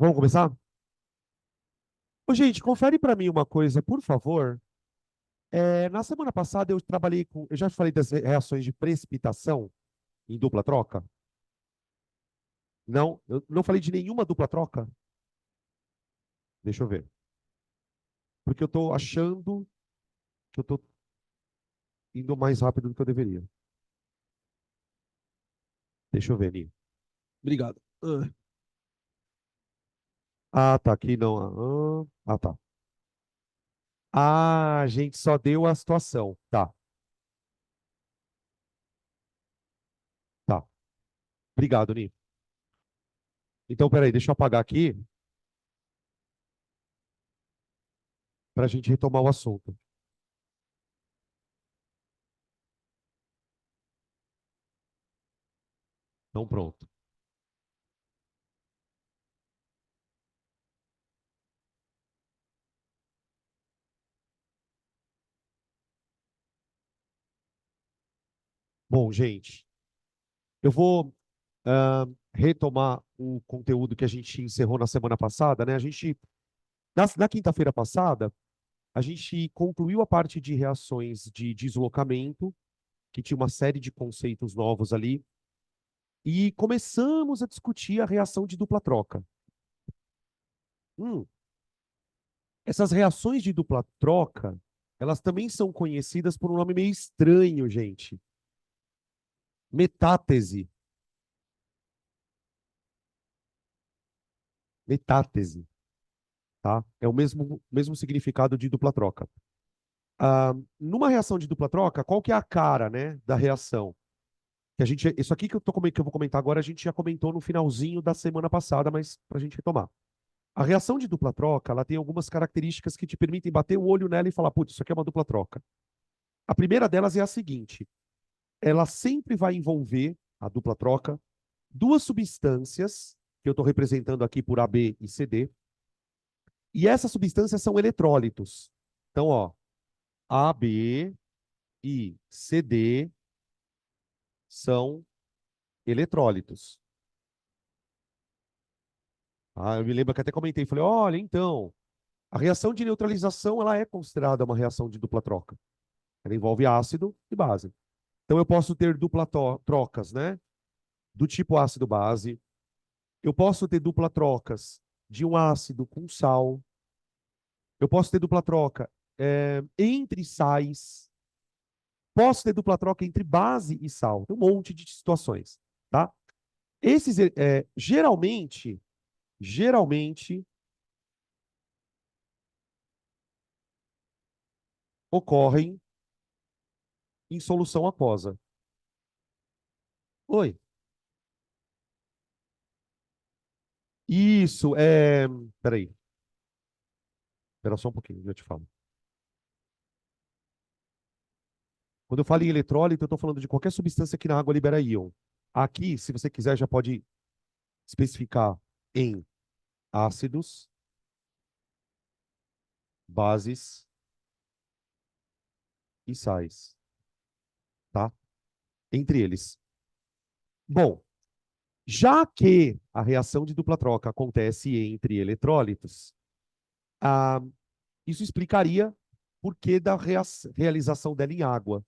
Vamos começar? Ô, gente, confere para mim uma coisa, por favor. Na semana passada eu trabalhei com. Eu já falei das reações de precipitação em dupla troca? Não? Eu não falei de nenhuma dupla troca? Deixa eu ver. Porque eu estou achando que eu estou indo mais rápido do que eu deveria. Deixa eu ver, Ninho. Obrigado. Tá. Aqui não. Tá. A gente só deu a situação. Tá, tá. Obrigado, Ninho. Então, peraí, deixa eu apagar aqui para a gente retomar o assunto. Então, pronto. Bom, gente. Eu vou retomar o conteúdo que a gente encerrou na semana passada, né? Na quinta-feira passada, a gente concluiu a parte de reações de deslocamento, que tinha uma série de conceitos novos ali, e começamos a discutir a reação de dupla troca. Hum, Essas reações de dupla troca, elas também são conhecidas por um nome meio estranho, gente. Metátese. Metátese, tá? É o mesmo significado de dupla troca. Numa reação de dupla troca, qual que é a cara, né, da reação? Isso aqui que eu vou comentar agora, a gente já comentou no finalzinho da semana passada, mas para a gente retomar. A reação de dupla troca, ela tem algumas características que te permitem bater o olho nela e falar, putz, isso aqui é uma dupla troca. A primeira delas é a seguinte: ela sempre vai envolver a dupla troca duas substâncias que eu estou representando aqui por AB e CD, e essas substâncias são eletrólitos. Então, ó, AB e CD são eletrólitos. Eu me lembro que até comentei, falei, olha, então, a reação de neutralização ela é considerada uma reação de dupla troca. Ela envolve ácido e base. Então eu posso ter trocas, né? Do tipo ácido-base. Eu posso ter dupla trocas de um ácido com sal. Eu posso ter dupla troca entre sais. Posso ter dupla troca entre base e sal. Tem um monte de situações, tá? Esses, geralmente ocorrem em solução aquosa. Oi. Isso, Peraí, espera só um pouquinho, eu te falo. Quando eu falo em eletrólito, eu estou falando de qualquer substância que na água libera íon. Aqui, se você quiser, já pode especificar em ácidos, bases e sais, tá? Entre eles. Bom, já que a reação de dupla troca acontece entre eletrólitos, ah, isso explicaria por que da realização dela em água.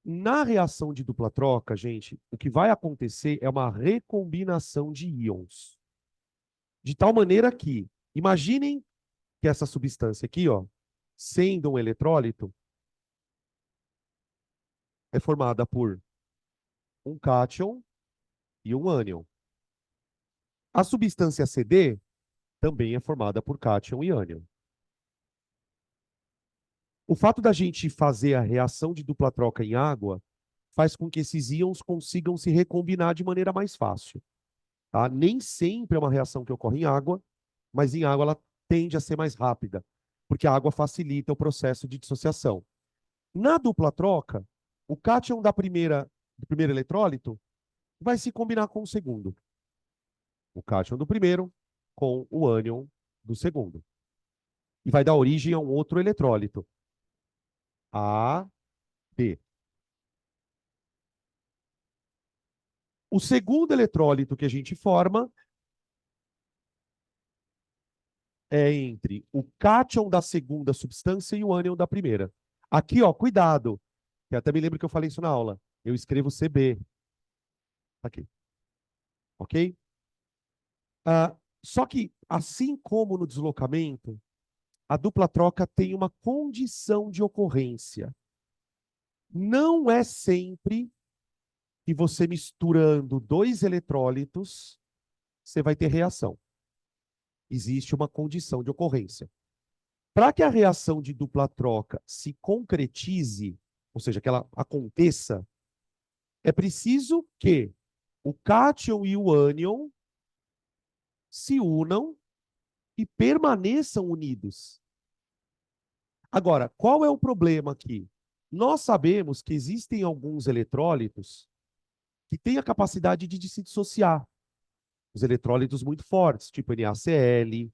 Na reação de dupla troca, gente, o que vai acontecer é uma recombinação de íons. De tal maneira que, imaginem que essa substância aqui, ó, sendo um eletrólito, é formada por um cátion e um ânion. A substância CD também é formada por cátion e ânion. O fato da gente fazer a reação de dupla troca em água faz com que esses íons consigam se recombinar de maneira mais fácil. Tá? Nem sempre é uma reação que ocorre em água, mas em água ela tende a ser mais rápida, porque a água facilita o processo de dissociação. Na dupla troca, o cátion do primeiro eletrólito vai se combinar com o segundo. O cátion do primeiro com o ânion do segundo. E vai dar origem a um outro eletrólito, A, B. O segundo eletrólito que a gente forma é entre o cátion da segunda substância e o ânion da primeira. Aqui, ó, cuidado. Eu até me lembro que eu falei isso na aula. Eu escrevo CB. Aqui, ok? Só que, assim como no deslocamento, a dupla troca tem uma condição de ocorrência. Não é sempre que você misturando dois eletrólitos, você vai ter reação. Existe uma condição de ocorrência. Para que a reação de dupla troca se concretize, ou seja, que ela aconteça, é preciso que o cátion e o ânion se unam e permaneçam unidos. Agora, qual é o problema aqui? Nós sabemos que existem alguns eletrólitos que têm a capacidade de se dissociar. Os eletrólitos muito fortes, tipo NaCl,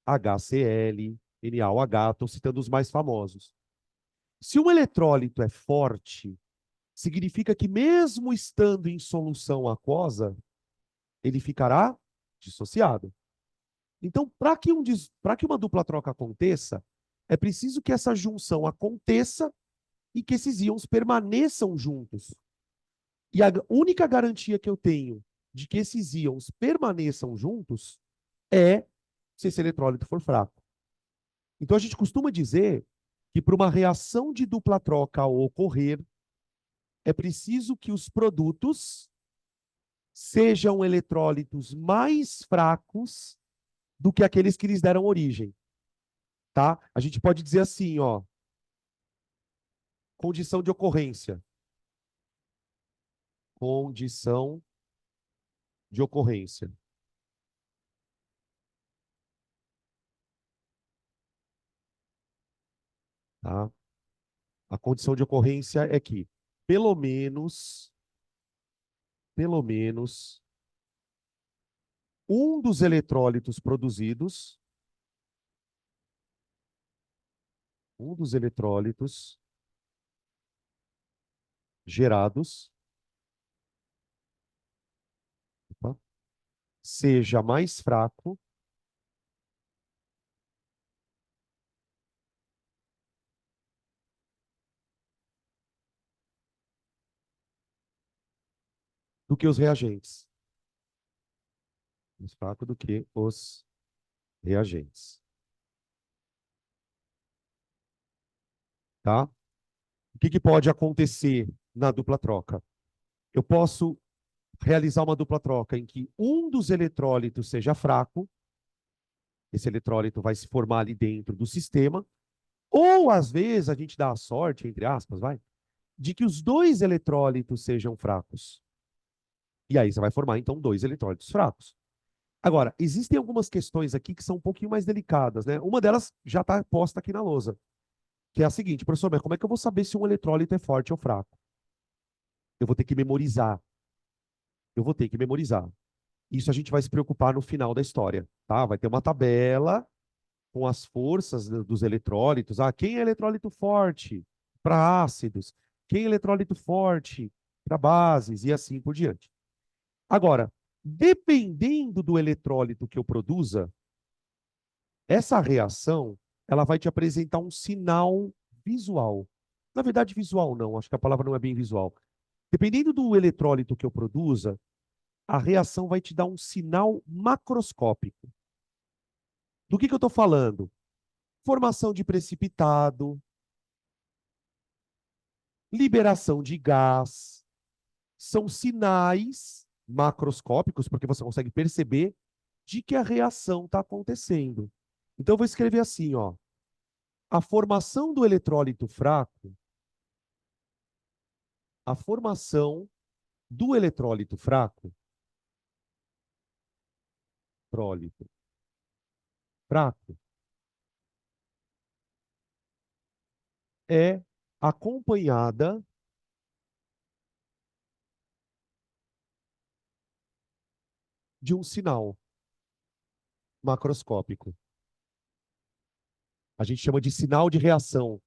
HCl, NaOH, estou citando os mais famosos. Se um eletrólito é forte, significa que mesmo estando em solução aquosa, ele ficará dissociado. Então, para que uma dupla troca aconteça, é preciso que essa junção aconteça e que esses íons permaneçam juntos. E a única garantia que eu tenho de que esses íons permaneçam juntos é se esse eletrólito for fraco. Então, a gente costuma dizer que para uma reação de dupla troca ocorrer, é preciso que os produtos sejam eletrólitos mais fracos do que aqueles que lhes deram origem, tá? A gente pode dizer assim, ó, condição de ocorrência. Condição de ocorrência, tá? A condição de ocorrência é que pelo menos um dos eletrólitos produzidos, um dos eletrólitos gerados, opa, seja mais fraco do que os reagentes. Mais fraco do que os reagentes, tá? O que pode acontecer na dupla troca? Eu posso realizar uma dupla troca em que um dos eletrólitos seja fraco, esse eletrólito vai se formar ali dentro do sistema, ou às vezes a gente dá a sorte, entre aspas, vai, de que os dois eletrólitos sejam fracos. E aí você vai formar então dois eletrólitos fracos. Agora, existem algumas questões aqui que são um pouquinho mais delicadas, né? Uma delas já está posta aqui na lousa, que é a seguinte, professor, mas como é que eu vou saber se um eletrólito é forte ou fraco? Eu vou ter que memorizar. Eu vou ter que memorizar. Isso a gente vai se preocupar no final da história, tá? Vai ter uma tabela com as forças dos eletrólitos. Ah, quem é eletrólito forte para ácidos? Quem é eletrólito forte para bases? E assim por diante. Agora, dependendo do eletrólito que eu produza, essa reação ela vai te apresentar um sinal visual. Na verdade, visual não, acho que a palavra não é bem visual. Dependendo do eletrólito que eu produza, a reação vai te dar um sinal macroscópico. Do que eu estou falando? Formação de precipitado, liberação de gás, são sinais macroscópicos, porque você consegue perceber de que a reação está acontecendo. Então, eu vou escrever assim, ó. A formação do eletrólito fraco, a formação do eletrólito fraco, prólito fraco, é acompanhada de um sinal macroscópico. A gente chama de sinal de reação,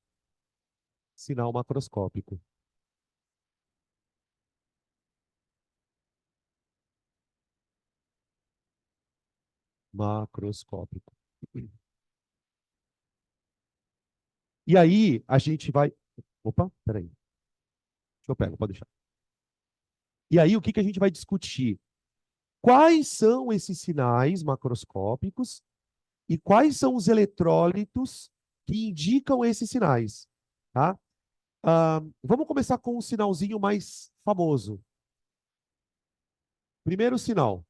sinal macroscópico. Macroscópico. E aí, a gente vai. Opa, peraí. Deixa eu pegar, pode deixar. E aí, o que que a gente vai discutir? Quais são esses sinais macroscópicos e quais são os eletrólitos que indicam esses sinais, tá? Vamos começar com um sinalzinho mais famoso. Primeiro sinal.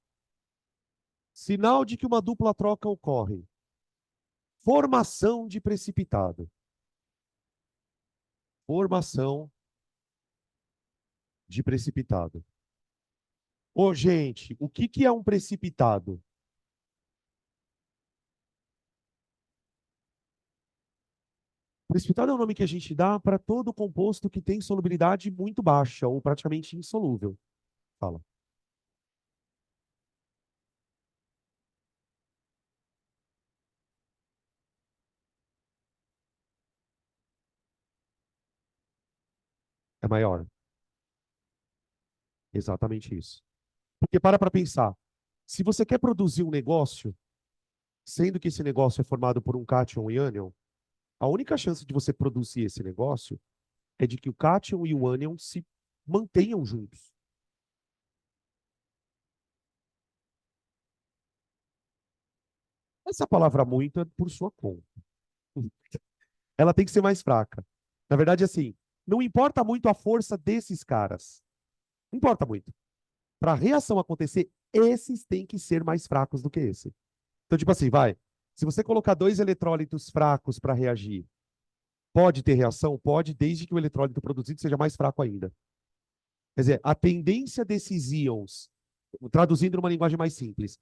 Sinal de que uma dupla troca ocorre. Formação de precipitado. Formação de precipitado. Ô, gente, o que que é um precipitado? Precipitado é o nome que a gente dá para todo composto que tem solubilidade muito baixa ou praticamente insolúvel. Fala. É maior. Exatamente isso. Porque para pensar. Se você quer produzir um negócio, sendo que esse negócio é formado por um cátion e ânion, a única chance de você produzir esse negócio é de que o cátion e o ânion se mantenham juntos. Essa palavra muito é por sua conta. Ela tem que ser mais fraca. Na verdade, assim, não importa muito a força desses caras. Não importa muito. Para a reação acontecer, esses têm que ser mais fracos do que esse. Então, tipo assim, vai. Se você colocar dois eletrólitos fracos para reagir, pode ter reação? Pode, desde que o eletrólito produzido seja mais fraco ainda. Quer dizer, a tendência desses íons, traduzindo numa linguagem mais simples,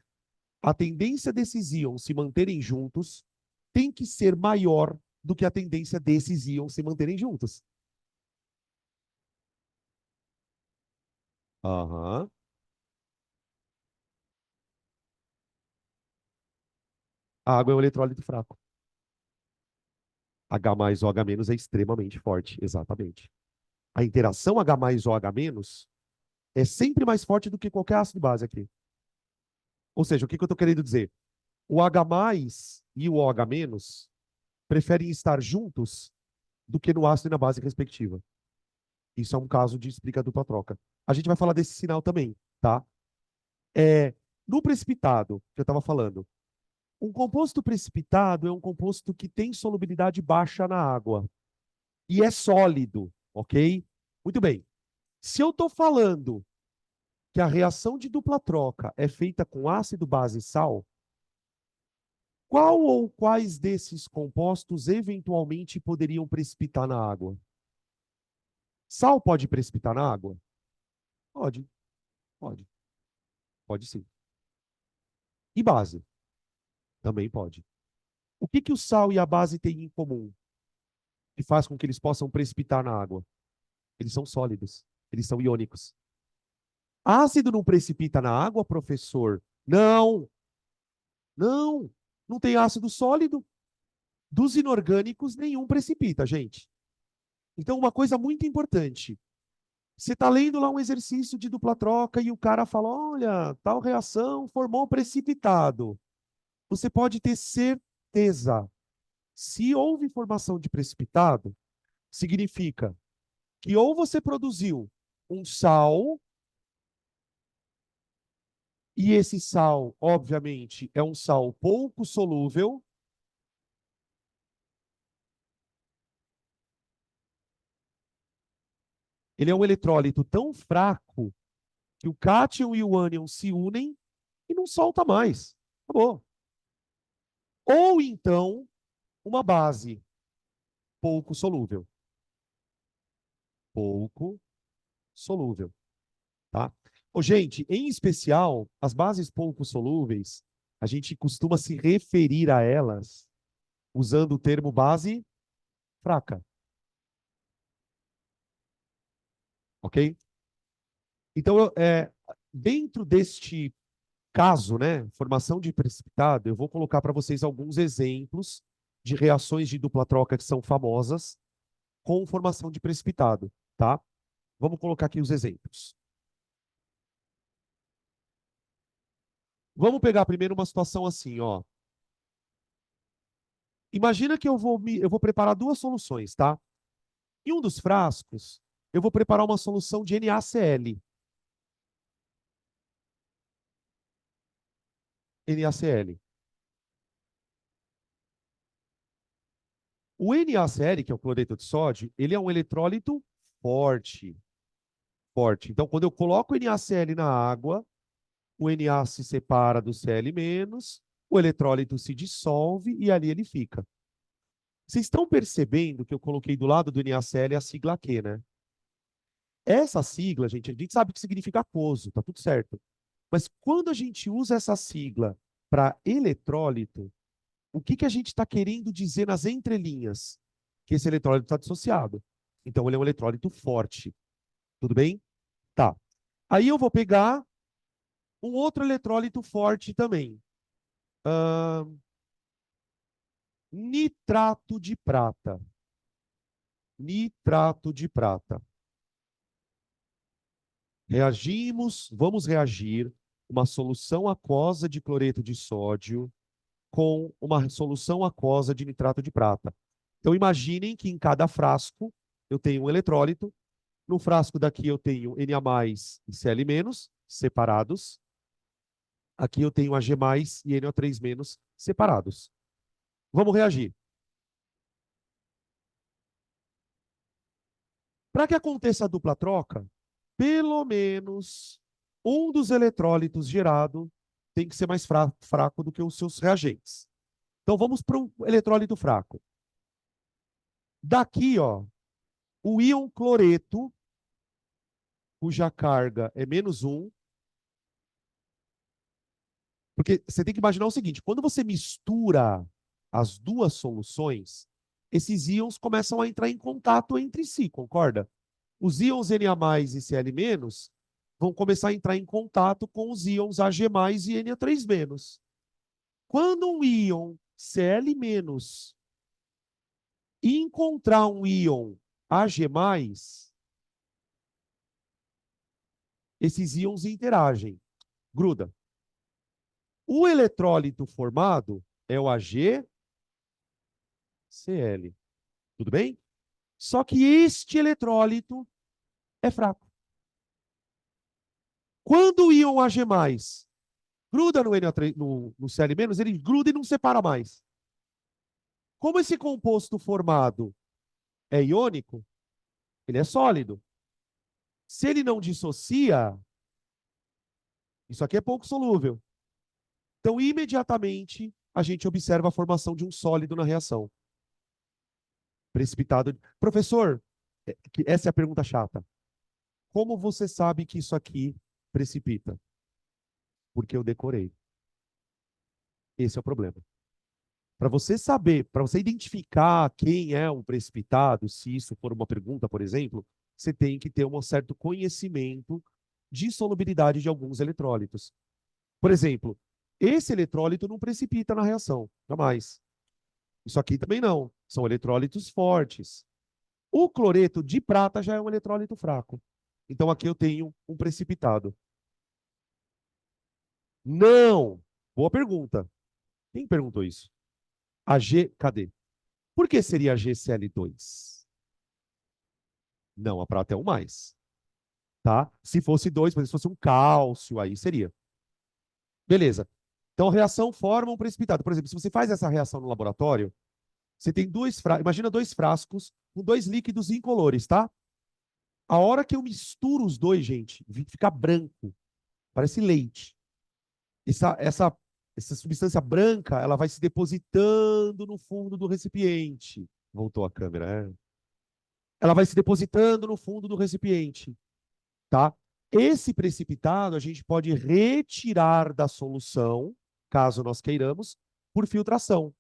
a tendência desses íons se manterem juntos tem que ser maior do que a tendência desses íons se manterem juntos. Aham. A água é um eletrólito fraco. H mais OH menos é extremamente forte, exatamente. A interação H mais OH menos é sempre mais forte do que qualquer ácido base aqui. Ou seja, o que que eu estou querendo dizer? O H mais e o OH menos preferem estar juntos do que no ácido e na base respectiva. Isso é um caso de explica dupla troca. A gente vai falar desse sinal também, tá? É, no precipitado, que eu estava falando, um composto precipitado é um composto que tem solubilidade baixa na água e é sólido, ok? Muito bem. Se eu estou falando que a reação de dupla troca é feita com ácido, base e sal, qual ou quais desses compostos eventualmente poderiam precipitar na água? Sal pode precipitar na água? Pode, pode, pode sim. E base? Também pode. O que que o sal e a base têm em comum que faz com que eles possam precipitar na água? Eles são sólidos, eles são iônicos. Ácido não precipita na água, professor? Não, não. Não tem ácido sólido. Dos inorgânicos, nenhum precipita, gente. Então, uma coisa muito importante. Você está lendo lá um exercício de dupla troca e o cara fala: olha, tal reação formou precipitado. Você pode ter certeza. Se houve formação de precipitado, significa que ou você produziu um sal, e esse sal, obviamente, é um sal pouco solúvel, ele é um eletrólito tão fraco que o cátion e o ânion se unem e não solta mais. Acabou. Ou então, uma base pouco solúvel. Pouco solúvel, tá? Ô, gente, em especial, as bases pouco solúveis, a gente costuma se referir a elas usando o termo base fraca, ok? Então, dentro deste caso, né, formação de precipitado, eu vou colocar para vocês alguns exemplos de reações de dupla troca que são famosas com formação de precipitado, tá? Vamos colocar aqui os exemplos. Vamos pegar primeiro uma situação assim, ó. Imagina que eu vou preparar duas soluções, tá? Em um dos frascos, eu vou preparar uma solução de NaCl. NaCl. O NaCl, que é o cloreto de sódio, ele é um eletrólito forte. Forte. Então, quando eu coloco o NaCl na água, o Na se separa do Cl-, o eletrólito se dissolve e ali ele fica. Vocês estão percebendo que eu coloquei do lado do NaCl a sigla Q, né? Essa sigla, gente, a gente sabe que significa aquoso, tá tudo certo. Mas quando a gente usa essa sigla para eletrólito, o que, que a gente está querendo dizer nas entrelinhas? Que esse eletrólito está dissociado. Então, ele é um eletrólito forte. Tudo bem? Tá. Aí eu vou pegar um outro eletrólito forte também. Nitrato de prata. Nitrato de prata. Vamos reagir uma solução aquosa de cloreto de sódio com uma solução aquosa de nitrato de prata. Então, imaginem que em cada frasco eu tenho um eletrólito. No frasco daqui eu tenho Na+ e Cl- separados. Aqui eu tenho Ag+ e NO3- separados. Vamos reagir. Para que aconteça a dupla troca, pelo menos um dos eletrólitos gerado tem que ser mais fraco do que os seus reagentes. Então vamos para um eletrólito fraco. Daqui, ó, o íon cloreto, cuja carga é -1, porque você tem que imaginar o seguinte, quando você mistura as duas soluções, esses íons começam a entrar em contato entre si, concorda? Os íons Na+ e Cl- vão começar a entrar em contato com os íons Ag+ e Na3-. Quando um íon Cl- encontrar um íon Ag+, esses íons interagem. Gruda. O eletrólito formado é o AgCl. Tudo bem? Só que este eletrólito é fraco. Quando o íon Ag+ gruda no, NO3, no Cl-, ele gruda e não separa mais. Como esse composto formado é iônico, ele é sólido. Se ele não dissocia, isso aqui é pouco solúvel. Então, imediatamente, a gente observa a formação de um sólido na reação. Precipitado. Professor, essa é a pergunta chata. Como você sabe que isso aqui precipita? Porque eu decorei. Esse é o problema. Para você saber, para você identificar quem é um precipitado, se isso for uma pergunta, por exemplo, você tem que ter um certo conhecimento de solubilidade de alguns eletrólitos. Por exemplo, esse eletrólito não precipita na reação, jamais. Isso aqui também não. São eletrólitos fortes. O cloreto de prata já é um eletrólito fraco. Então aqui eu tenho um precipitado. Não! Boa pergunta. Quem perguntou isso? AG, cadê? Por que seria GCl2? Não, a prata é um mais. Tá? Se fosse dois, mas se fosse um cálcio, aí seria. Beleza. Então a reação forma um precipitado. Por exemplo, se você faz essa reação no laboratório, você tem imagina dois frascos com dois líquidos incolores, tá? A hora que eu misturo os dois, gente, fica branco. Parece leite. Essa substância branca, ela vai se depositando no fundo do recipiente. Voltou a câmera, é? Ela vai se depositando no fundo do recipiente, tá? Esse precipitado a gente pode retirar da solução, caso nós queiramos, por filtração.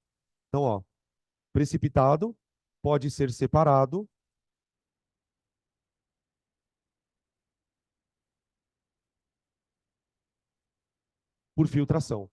Então, ó, precipitado pode ser separado por filtração.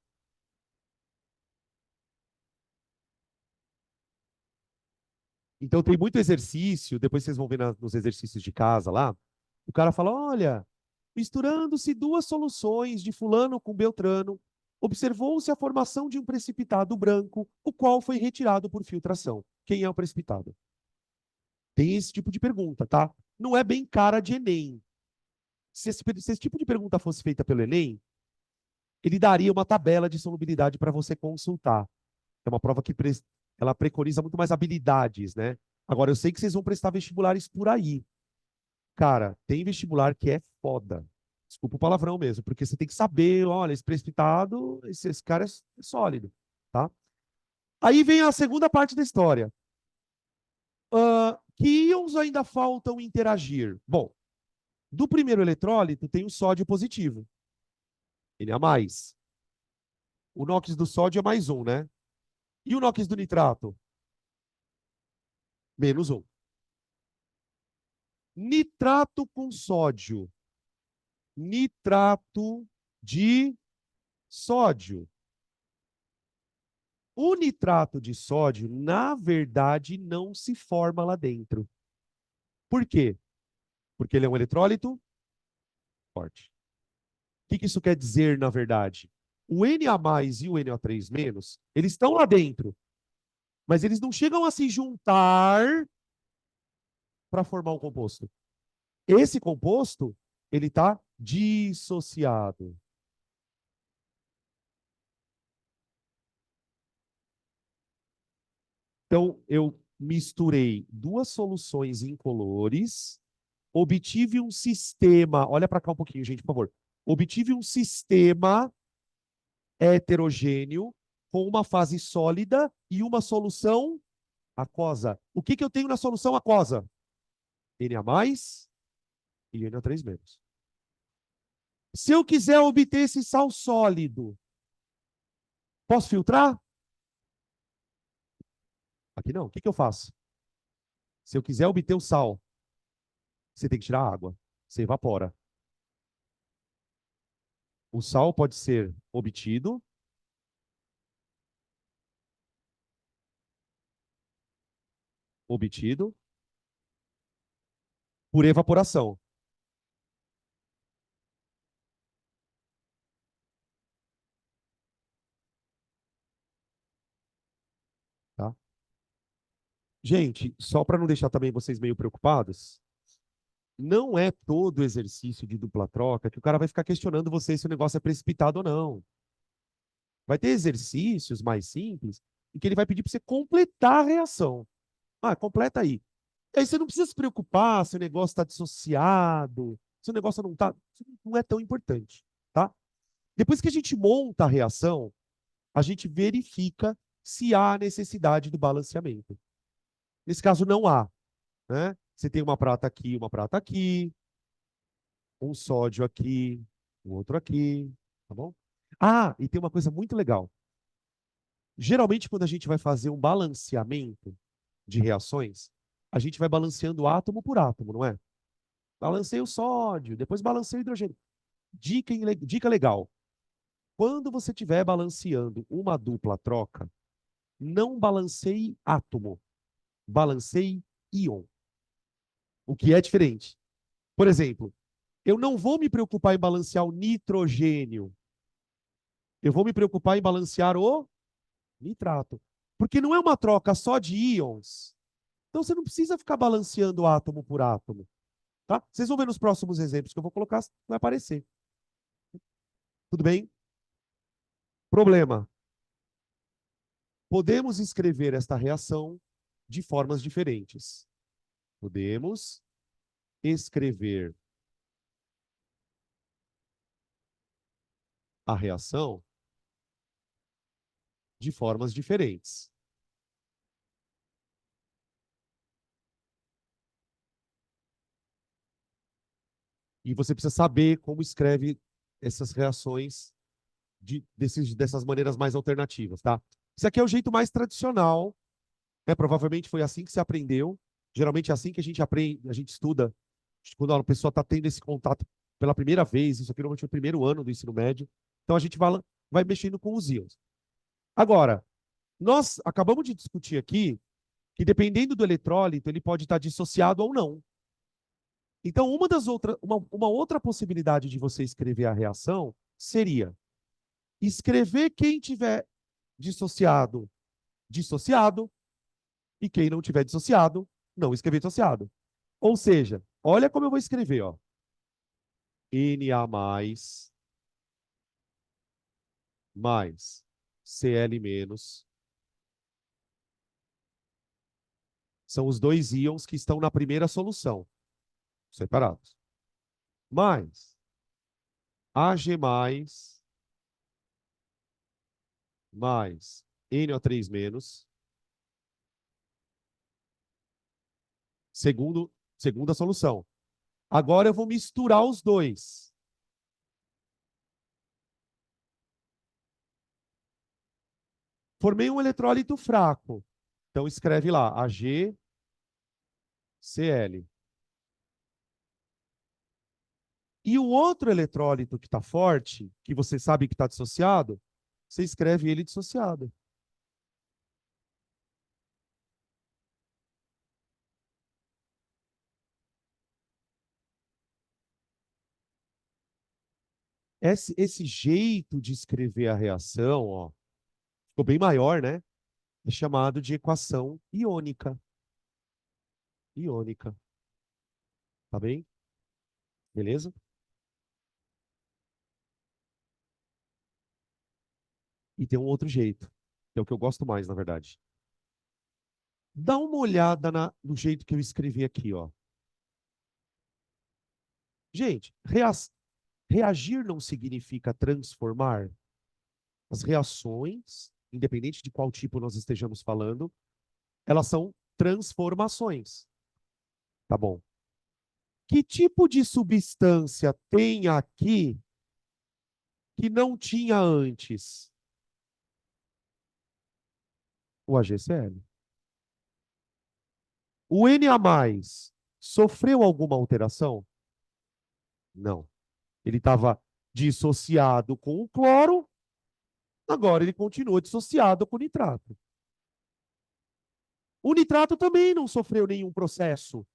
Então tem muito exercício, depois vocês vão ver nos exercícios de casa lá, o cara fala, olha, misturando-se duas soluções de fulano com beltrano, Observou-se a formação de um precipitado branco, o qual foi retirado por filtração. Quem é o precipitado? Tem esse tipo de pergunta, tá? Não é bem cara de Enem. Se esse tipo de pergunta fosse feita pelo Enem, ele daria uma tabela de solubilidade para você consultar. É uma prova que ela preconiza muito mais habilidades, né? Agora, eu sei que vocês vão prestar vestibulares por aí. Cara, tem vestibular que é foda. Desculpa o palavrão mesmo, porque você tem que saber, olha, esse precipitado, esse cara é sólido, tá? Aí vem a segunda parte da história. Que íons ainda faltam interagir? Bom, do primeiro eletrólito tem o sódio positivo. Ele é a mais. O NOx do sódio é mais um, né? E o NOx do nitrato? Menos um. Nitrato com sódio. Nitrato de sódio. O nitrato de sódio, na verdade, não se forma lá dentro. Por quê? Porque ele é um eletrólito forte. O que isso quer dizer, na verdade? O Na+ e o NO3-, eles estão lá dentro, mas eles não chegam a se juntar para formar um composto. Esse composto, ele está dissociado. Então, eu misturei duas soluções incolores, obtive um sistema. Olha para cá um pouquinho, gente, por favor. Obtive um sistema heterogêneo com uma fase sólida e uma solução aquosa. O que eu tenho na solução aquosa? Na+ e NO3-. Se eu quiser obter esse sal sólido, posso filtrar? Aqui não. O que eu faço? Se eu quiser obter o sal, você tem que tirar a água. Você evapora. O sal pode ser obtido por evaporação. Tá? Gente, só para não deixar também vocês meio preocupados, não é todo exercício de dupla troca que o cara vai ficar questionando você se o negócio é precipitado ou não. Vai ter exercícios mais simples em que ele vai pedir para você completar a reação. Ah, completa aí. E aí você não precisa se preocupar se o negócio está dissociado, se o negócio não está. Não é tão importante, tá? Depois que a gente monta a reação, a gente verifica se há necessidade do balanceamento. Nesse caso, não há, né? Você tem uma prata aqui, um sódio aqui, um outro aqui, tá bom? Ah, e tem uma coisa muito legal. Geralmente, quando a gente vai fazer um balanceamento de reações, a gente vai balanceando átomo por átomo, não é? Balanceia o sódio, depois balanceia o hidrogênio. Dica legal. Quando você estiver balanceando uma dupla troca, não balanceie átomo, balanceie íon, o que é diferente. Por exemplo, eu não vou me preocupar em balancear o nitrogênio, eu vou me preocupar em balancear o nitrato, porque não é uma troca só de íons. Então você não precisa ficar balanceando átomo por átomo, tá? Vocês vão ver nos próximos exemplos que eu vou colocar, vai aparecer. Tudo bem? Problema. Podemos escrever esta reação de formas diferentes. Podemos escrever a reação de formas diferentes. E você precisa saber como escreve essas reações dessas maneiras mais alternativas, tá? Isso aqui é o jeito mais tradicional, né? Provavelmente foi assim que se aprendeu. Geralmente é assim que a gente aprende, a gente estuda. Quando a pessoa está tendo esse contato pela primeira vez, isso aqui normalmente é o primeiro ano do ensino médio. Então a gente vai mexendo com os íons. Agora, nós acabamos de discutir aqui que dependendo do eletrólito, ele pode estar dissociado ou não. Então, uma outra possibilidade de você escrever a reação seria escrever quem tiver dissociado, dissociado, e quem não tiver dissociado, não escrever dissociado. Ou seja, olha como eu vou escrever, ó. Na mais Cl menos são os dois íons que estão na primeira solução, separados. Mais Ag mais NO3 menos, segunda solução. Agora eu vou misturar os dois. Formei um eletrólito fraco. Então escreve lá, AgCl. E o outro eletrólito que está forte, que você sabe que está dissociado, você escreve ele dissociado. Esse jeito de escrever a reação, ó, ficou bem maior, né? É chamado de equação iônica. Iônica. Tá bem? Beleza? E tem um outro jeito, que é o que eu gosto mais, na verdade. Dá uma olhada no jeito que eu escrevi aqui, ó. Gente, reagir não significa transformar. As reações, independente de qual tipo nós estejamos falando, elas são transformações. Tá bom. Que tipo de substância tem aqui que não tinha antes? O AgCl. O Na+ sofreu alguma alteração? Não. Ele estava dissociado com o cloro, agora ele continua dissociado com o nitrato. O nitrato também não sofreu nenhum processo.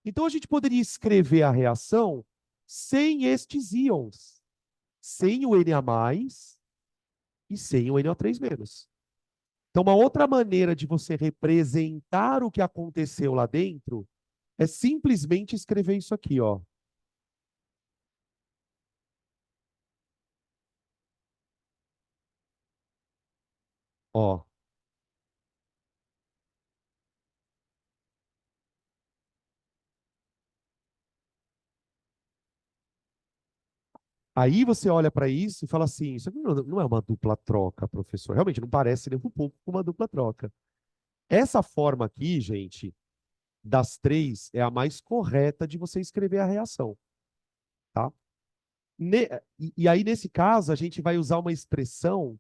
Então a gente poderia escrever a reação sem estes íons, sem o Na+ e sem o NO3-. Então, uma outra maneira de você representar o que aconteceu lá dentro é simplesmente escrever isso aqui, ó. Ó. Aí você olha para isso e fala assim: isso aqui não é uma dupla troca, professor. Realmente não parece nem um pouco com uma dupla troca. Essa forma aqui, gente, das três, é a mais correta de você escrever a reação, tá? E aí, nesse caso, a gente vai usar uma expressão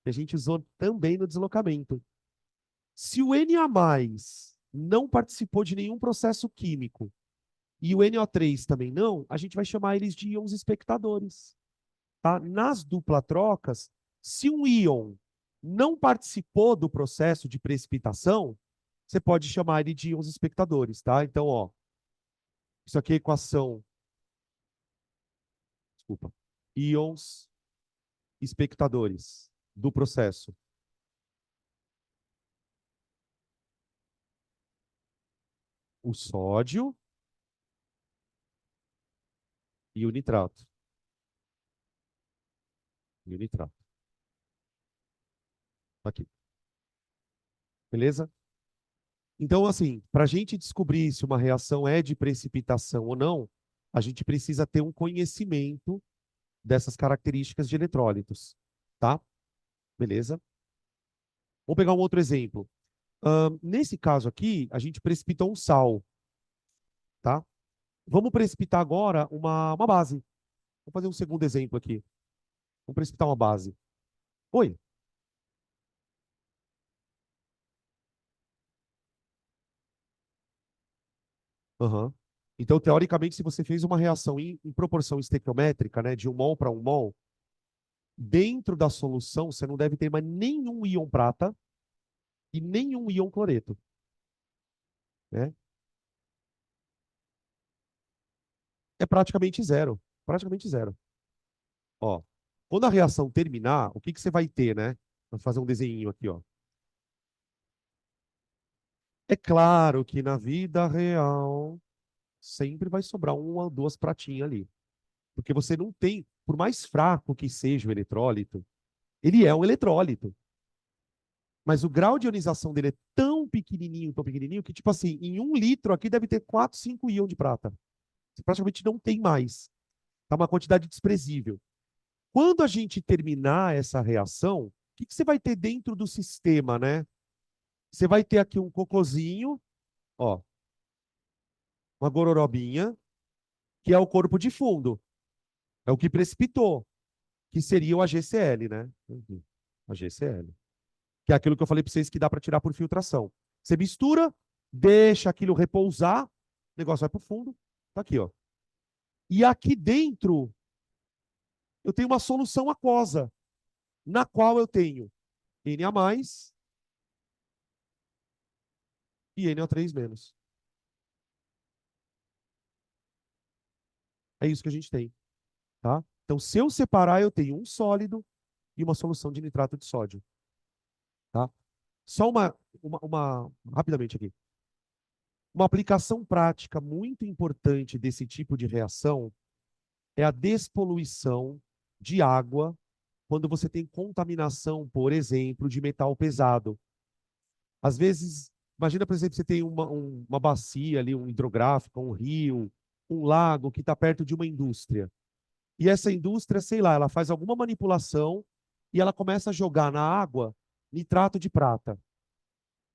que a gente usou também no deslocamento. Se o Na+ não participou de nenhum processo químico e o NO3 também não, a gente vai chamar eles de íons espectadores. Tá? Nas dupla trocas, se um íon não participou do processo de precipitação, você pode chamar ele de íons espectadores, tá? Então, ó, isso aqui é a equação, desculpa, íons espectadores do processo. O sódio e o nitrato. E o nitrato. Aqui. Beleza? Então, assim, para a gente descobrir se uma reação é de precipitação ou não, a gente precisa ter um conhecimento dessas características de eletrólitos, tá? Beleza? Vamos pegar um outro exemplo. Nesse caso aqui, a gente precipitou um sal, tá? Vamos precipitar agora uma base. Vou fazer um segundo exemplo aqui. Vamos precipitar uma base. Oi? Aham. Então, teoricamente, se você fez uma reação em proporção estequiométrica, né, de 1 mol para 1 mol, dentro da solução você não deve ter mais nenhum íon prata e nenhum íon cloreto, né? É praticamente zero. Praticamente zero. Ó. Quando a reação terminar, o que que você vai ter, né? Vou fazer um desenho aqui, ó. É claro que na vida real sempre vai sobrar uma ou duas pratinhas ali. Porque você não tem, por mais fraco que seja o eletrólito, ele é um eletrólito. Mas o grau de ionização dele é tão pequenininho, que, tipo assim, em 1 litro aqui deve ter 4, 5 íons de prata. Você praticamente não tem mais. Tá uma quantidade desprezível. Quando a gente terminar essa reação, o que que você vai ter dentro do sistema, né? Você vai ter aqui um cocôzinho, ó, uma gororobinha, que é o corpo de fundo. É o que precipitou, que seria o AgCl, né? AgCl. Que é aquilo que eu falei para vocês que dá para tirar por filtração. Você mistura, deixa aquilo repousar, o negócio vai para o fundo, tá aqui, ó. E aqui dentro eu tenho uma solução aquosa, na qual eu tenho Na mais e NO3 menos. É isso que a gente tem, tá? Então, se eu separar, eu tenho um sólido e uma solução de nitrato de sódio, tá? Só rapidamente aqui. Uma aplicação prática muito importante desse tipo de reação é a despoluição de água quando você tem contaminação, por exemplo, de metal pesado. Às vezes, imagina, por exemplo, você tem uma bacia ali, um hidrográfico, um rio, um lago que está perto de uma indústria. E essa indústria, sei lá, ela faz alguma manipulação e ela começa a jogar na água nitrato de prata,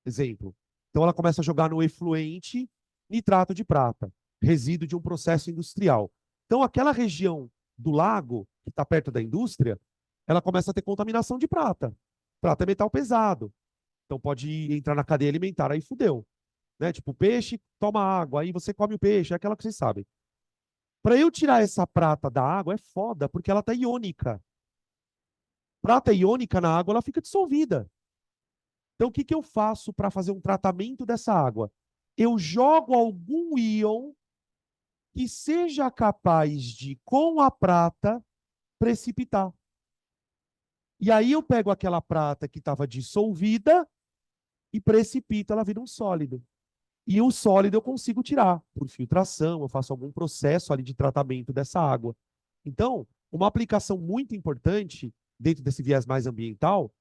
exemplo. Então ela começa a jogar no efluente nitrato de prata, resíduo de um processo industrial. Então aquela região do lago, que está perto da indústria, ela começa a ter contaminação de prata. Prata é metal pesado. Então pode entrar na cadeia alimentar, aí fudeu. Né? Tipo, o peixe toma água, aí você come o peixe, é aquela que vocês sabem. Para eu tirar essa prata da água é foda, porque ela tá iônica. Prata iônica na água, ela fica dissolvida. Então, o que que eu faço para fazer um tratamento dessa água? Eu jogo algum íon que seja capaz de, com a prata, precipitar. E aí eu pego aquela prata que estava dissolvida e precipito, ela vira um sólido. E o sólido eu consigo tirar por filtração, eu faço algum processo ali de tratamento dessa água. Então, uma aplicação muito importante dentro desse viés mais ambiental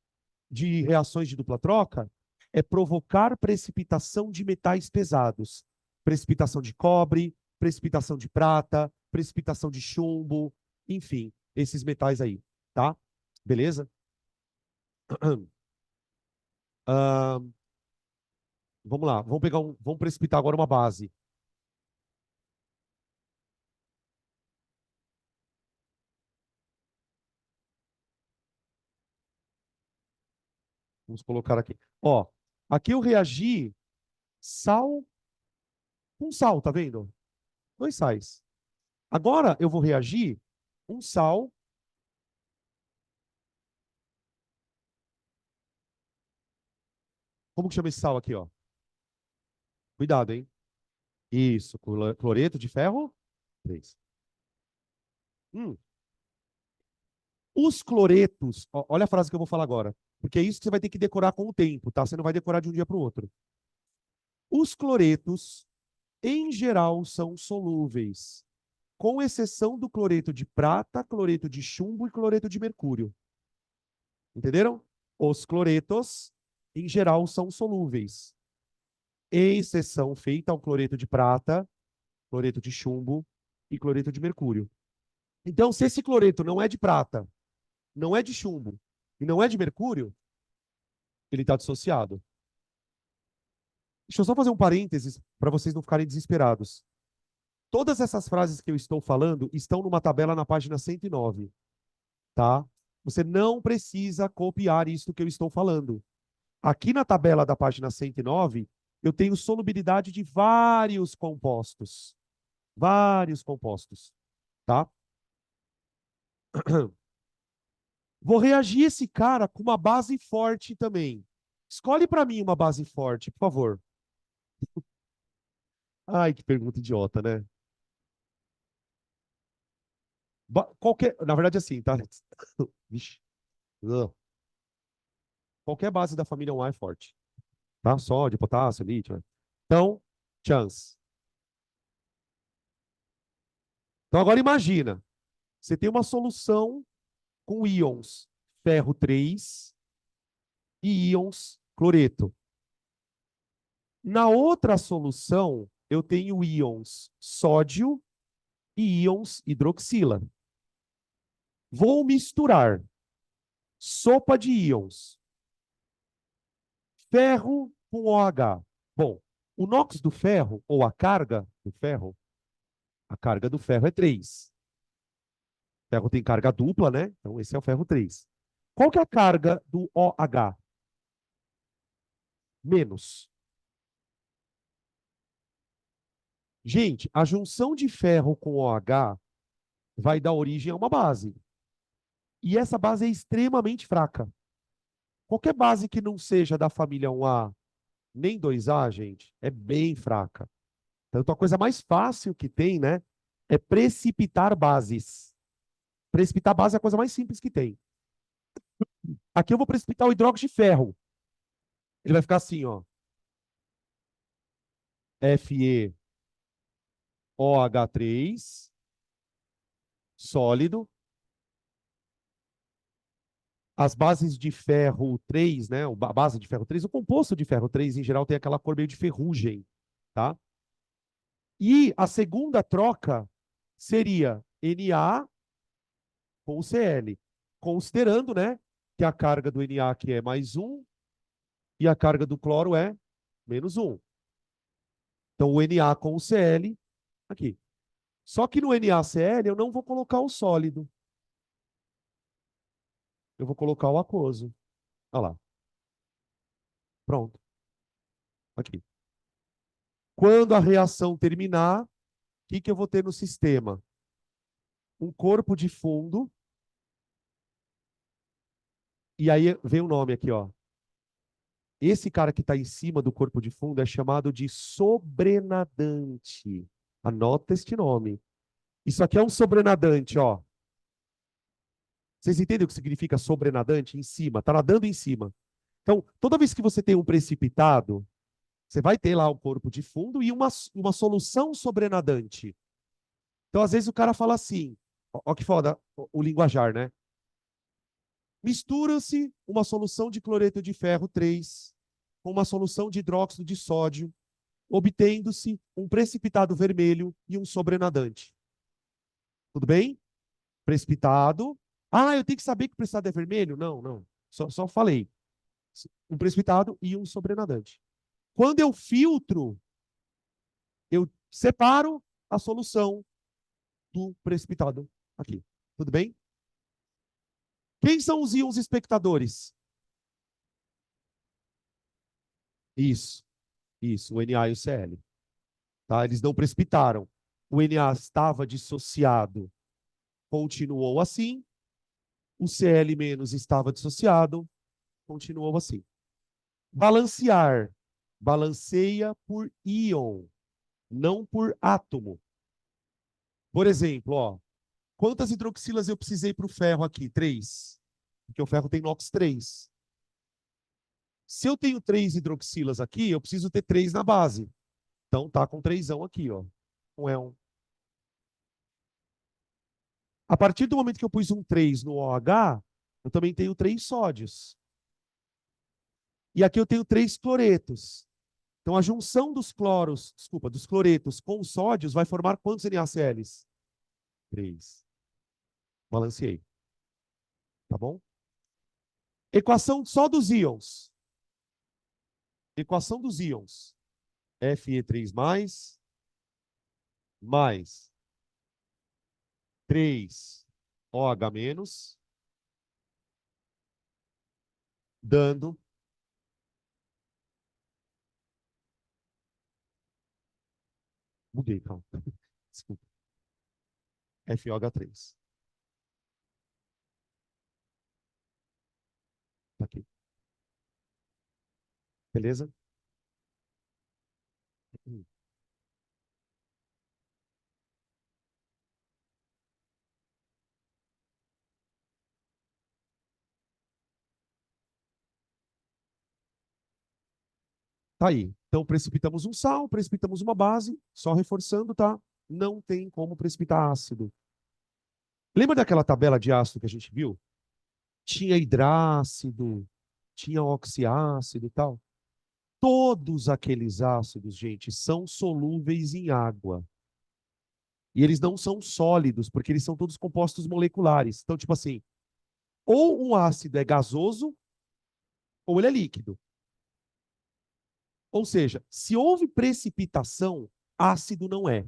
de reações de dupla troca é provocar precipitação de metais pesados. Precipitação de cobre, precipitação de prata, precipitação de chumbo, enfim, esses metais aí, tá? Beleza? Ah, vamos lá, vamos precipitar agora uma base. Vamos colocar aqui. Ó, aqui eu reagi sal com sal, tá vendo? 2 sais. Agora eu vou reagir um sal. Como que chama esse sal aqui, ó? Cuidado, hein? Isso, cloreto de ferro 3. Hum. Os cloretos, olha a frase que eu vou falar agora, porque é isso que você vai ter que decorar com o tempo, tá? Você não vai decorar de um dia para o outro. Os cloretos, em geral, são solúveis, com exceção do cloreto de prata, cloreto de chumbo e cloreto de mercúrio. Entenderam? Os cloretos, em geral, são solúveis, exceção feita ao cloreto de prata, cloreto de chumbo e cloreto de mercúrio. Então, se esse cloreto não é de prata, não é de chumbo e não é de mercúrio, ele está dissociado. Deixa eu só fazer um parênteses para vocês não ficarem desesperados. Todas essas frases que eu estou falando estão numa tabela na página 109, tá? Você não precisa copiar isso que eu estou falando. Aqui na tabela da página 109, eu tenho solubilidade de vários compostos. Vários compostos, tá? Vou reagir esse cara com uma base forte também. Escolhe para mim uma base forte, por favor. Ai, que pergunta idiota, né? Qualquer, na verdade, assim, tá? Vixe. Qualquer base da família 1A é forte, tá? Sódio, potássio, lítio. Então, chance. Então, agora imagina, você tem uma solução com íons ferro 3 e íons cloreto. Na outra solução, eu tenho íons sódio e íons hidroxila. Vou misturar sopa de íons, ferro com OH. Bom, o NOx do ferro, ou a carga do ferro é 3. O ferro tem carga dupla, né? Então, esse é o ferro 3. Qual que é a carga do OH? Menos. Gente, a junção de ferro com OH vai dar origem a uma base. E essa base é extremamente fraca. Qualquer base que não seja da família 1A nem 2A, gente, é bem fraca. Então, a coisa mais fácil que tem, né, é precipitar bases. Precipitar base é a coisa mais simples que tem. Aqui eu vou precipitar o hidróxido de ferro. Ele vai ficar assim, ó. FeOH3, sólido. As bases de ferro 3, né? A base de ferro 3, o composto de ferro 3, em geral, tem aquela cor meio de ferrugem, tá? E a segunda troca seria Na com o Cl, considerando, né, que a carga do Na aqui é mais 1 e a carga do cloro é menos 1. Então, o Na com o Cl aqui. Só que no NaCl eu não vou colocar o sólido. Eu vou colocar o aquoso. Olha lá. Pronto. Aqui. Quando a reação terminar, o que eu vou ter no sistema? Um corpo de fundo. E aí vem o nome aqui, ó. Esse cara que está em cima do corpo de fundo é chamado de sobrenadante. Anota este nome. Isso aqui é um sobrenadante, ó. Vocês entendem o que significa sobrenadante? Em cima, está nadando em cima. Então, toda vez que você tem um precipitado, você vai ter lá o corpo de fundo e uma solução sobrenadante. Então, às vezes, o cara fala assim: ó, que foda o linguajar, né? Mistura-se uma solução de cloreto de ferro 3 com uma solução de hidróxido de sódio, obtendo-se um precipitado vermelho e um sobrenadante. Tudo bem? Precipitado. Ah, eu tenho que saber que o precipitado é vermelho? Não, não. Só falei. Um precipitado e um sobrenadante. Quando eu filtro, eu separo a solução do precipitado aqui. Tudo bem? Quem são os íons espectadores? Isso, isso, o Na e o Cl. Tá? Eles não precipitaram. O Na estava dissociado, continuou assim. O Cl- estava dissociado, continuou assim. Balancear. Balanceia por íon, não por átomo. Por exemplo, ó, quantas hidroxilas eu precisei para o ferro aqui? 3. Porque o ferro tem NOx 3. Se eu tenho 3 hidroxilas aqui, eu preciso ter 3 na base. Então tá com 3 aqui, ó. Um é um. A partir do momento que eu pus um 3 no OH, eu também tenho 3 sódios. E aqui eu tenho 3 cloretos. Então a junção dos cloros, desculpa, dos cloretos com os sódios vai formar quantos NaCls? 3. Balanceei. Tá bom? Equação só dos íons. Equação dos íons. Fe3 mais 3 OH menos, dando buguei, calma. Desculpa. FOH3. Tá aqui. Beleza? Tá aí. Então, precipitamos um sal, precipitamos uma base, só reforçando, tá? Não tem como precipitar ácido. Lembra daquela tabela de ácido que a gente viu? Tinha hidrácido, tinha oxiácido e tal. Todos aqueles ácidos, gente, são solúveis em água. E eles não são sólidos, porque eles são todos compostos moleculares. Então, tipo assim, ou um ácido é gasoso, ou ele é líquido. Ou seja, se houve precipitação, ácido não é.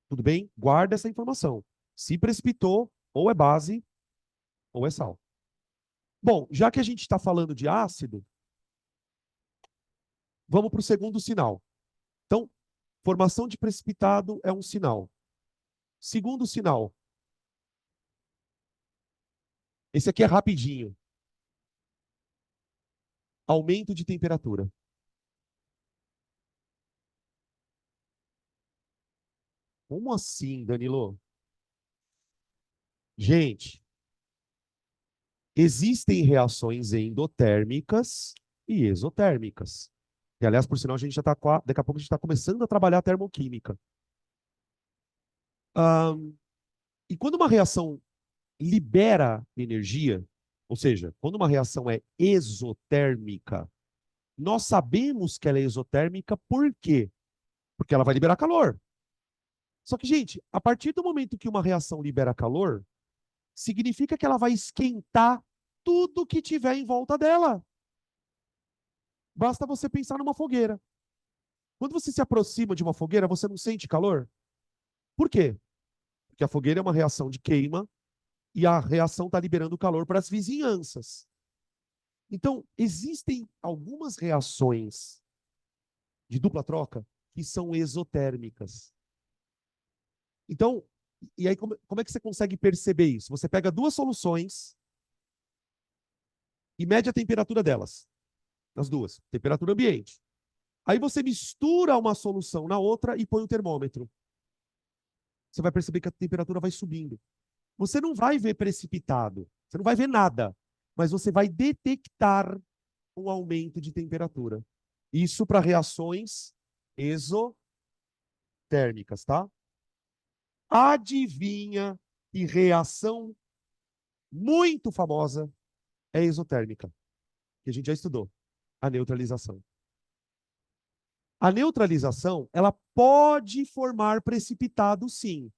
Tudo bem? Guarda essa informação. Se precipitou, ou é base, ou é sal. Bom, já que a gente está falando de ácido, vamos para o segundo sinal. Então, formação de precipitado é um sinal. Segundo sinal, esse aqui é rapidinho. Aumento de temperatura. Como assim, Danilo? Gente, existem reações endotérmicas e exotérmicas. E, aliás, por sinal, a gente já está, daqui a pouco a gente está começando a trabalhar a termoquímica. E quando uma reação libera energia, ou seja, quando uma reação é exotérmica, nós sabemos que ela é exotérmica por quê? Porque ela vai liberar calor. Só que, gente, a partir do momento que uma reação libera calor, significa que ela vai esquentar tudo que tiver em volta dela. Basta você pensar numa fogueira. Quando você se aproxima de uma fogueira, você não sente calor? Por quê? Porque a fogueira é uma reação de queima e a reação está liberando calor para as vizinhanças. Então, existem algumas reações de dupla troca que são exotérmicas. Então, e aí como é que você consegue perceber isso? Você pega duas soluções e mede a temperatura delas, das duas, temperatura ambiente. Aí você mistura uma solução na outra e põe o termômetro. Você vai perceber que a temperatura vai subindo. Você não vai ver precipitado, você não vai ver nada, mas você vai detectar um aumento de temperatura. Isso para reações exotérmicas, tá? Adivinha que reação muito famosa é exotérmica, que a gente já estudou, a neutralização. A neutralização, ela pode formar precipitado, sim.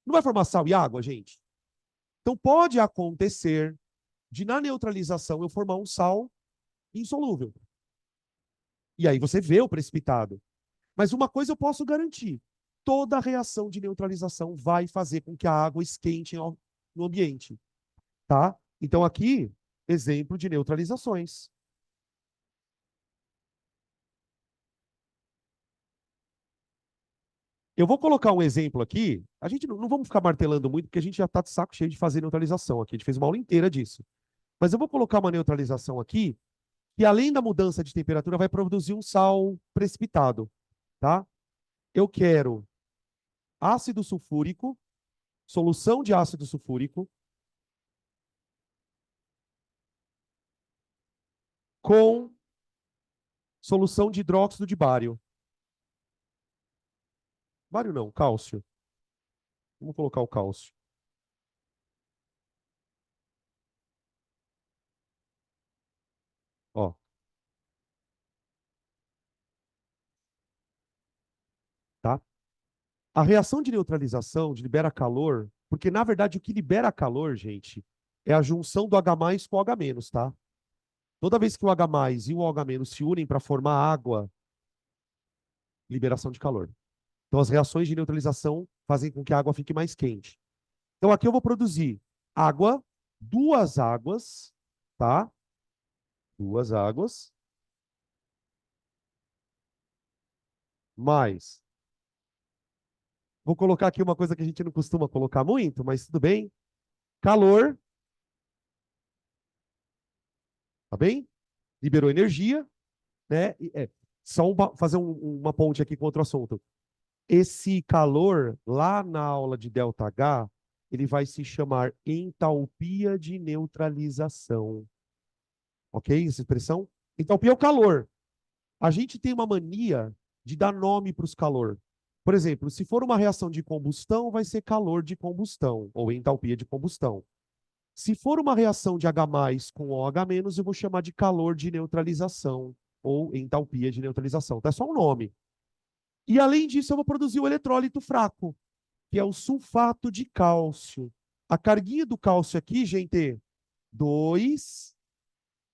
Não vai formar sal e água, gente? Então pode acontecer de na neutralização eu formar um sal insolúvel. E aí você vê o precipitado. Mas uma coisa eu posso garantir: toda reação de neutralização vai fazer com que a água esquente no ambiente, tá? Então aqui, exemplo de neutralizações. Eu vou colocar um exemplo aqui. A gente não vamos ficar martelando muito, porque a gente já está de saco cheio de fazer neutralização aqui. A gente fez uma aula inteira disso. Mas eu vou colocar uma neutralização aqui, que além da mudança de temperatura, vai produzir um sal precipitado, tá? Eu quero ácido sulfúrico, solução de ácido sulfúrico, com solução de hidróxido de bário. Bário não, cálcio. Vamos colocar o cálcio. Ó, tá? A reação de neutralização libera calor, porque na verdade o que libera calor, gente, é a junção do H+ com o H-, tá? Toda vez que o H+ e o OH- se unem para formar água, liberação de calor. Então as reações de neutralização fazem com que a água fique mais quente. Então aqui eu vou produzir água, duas águas, tá? Duas águas, mais. Vou colocar aqui uma coisa que a gente não costuma colocar muito, mas tudo bem. Calor, tá bem? Liberou energia, né? Só fazer uma ponte aqui com outro assunto. Esse calor, lá na aula de ΔH, ele vai se chamar entalpia de neutralização. Ok? Essa expressão? Entalpia é o calor. A gente tem uma mania de dar nome para os calor. Por exemplo, se for uma reação de combustão, vai ser calor de combustão, ou entalpia de combustão. Se for uma reação de H+ com OH-, eu vou chamar de calor de neutralização, ou entalpia de neutralização. Tá? É só um nome. E além disso, eu vou produzir o eletrólito fraco, que é o sulfato de cálcio. A carguinha do cálcio aqui, gente, 2.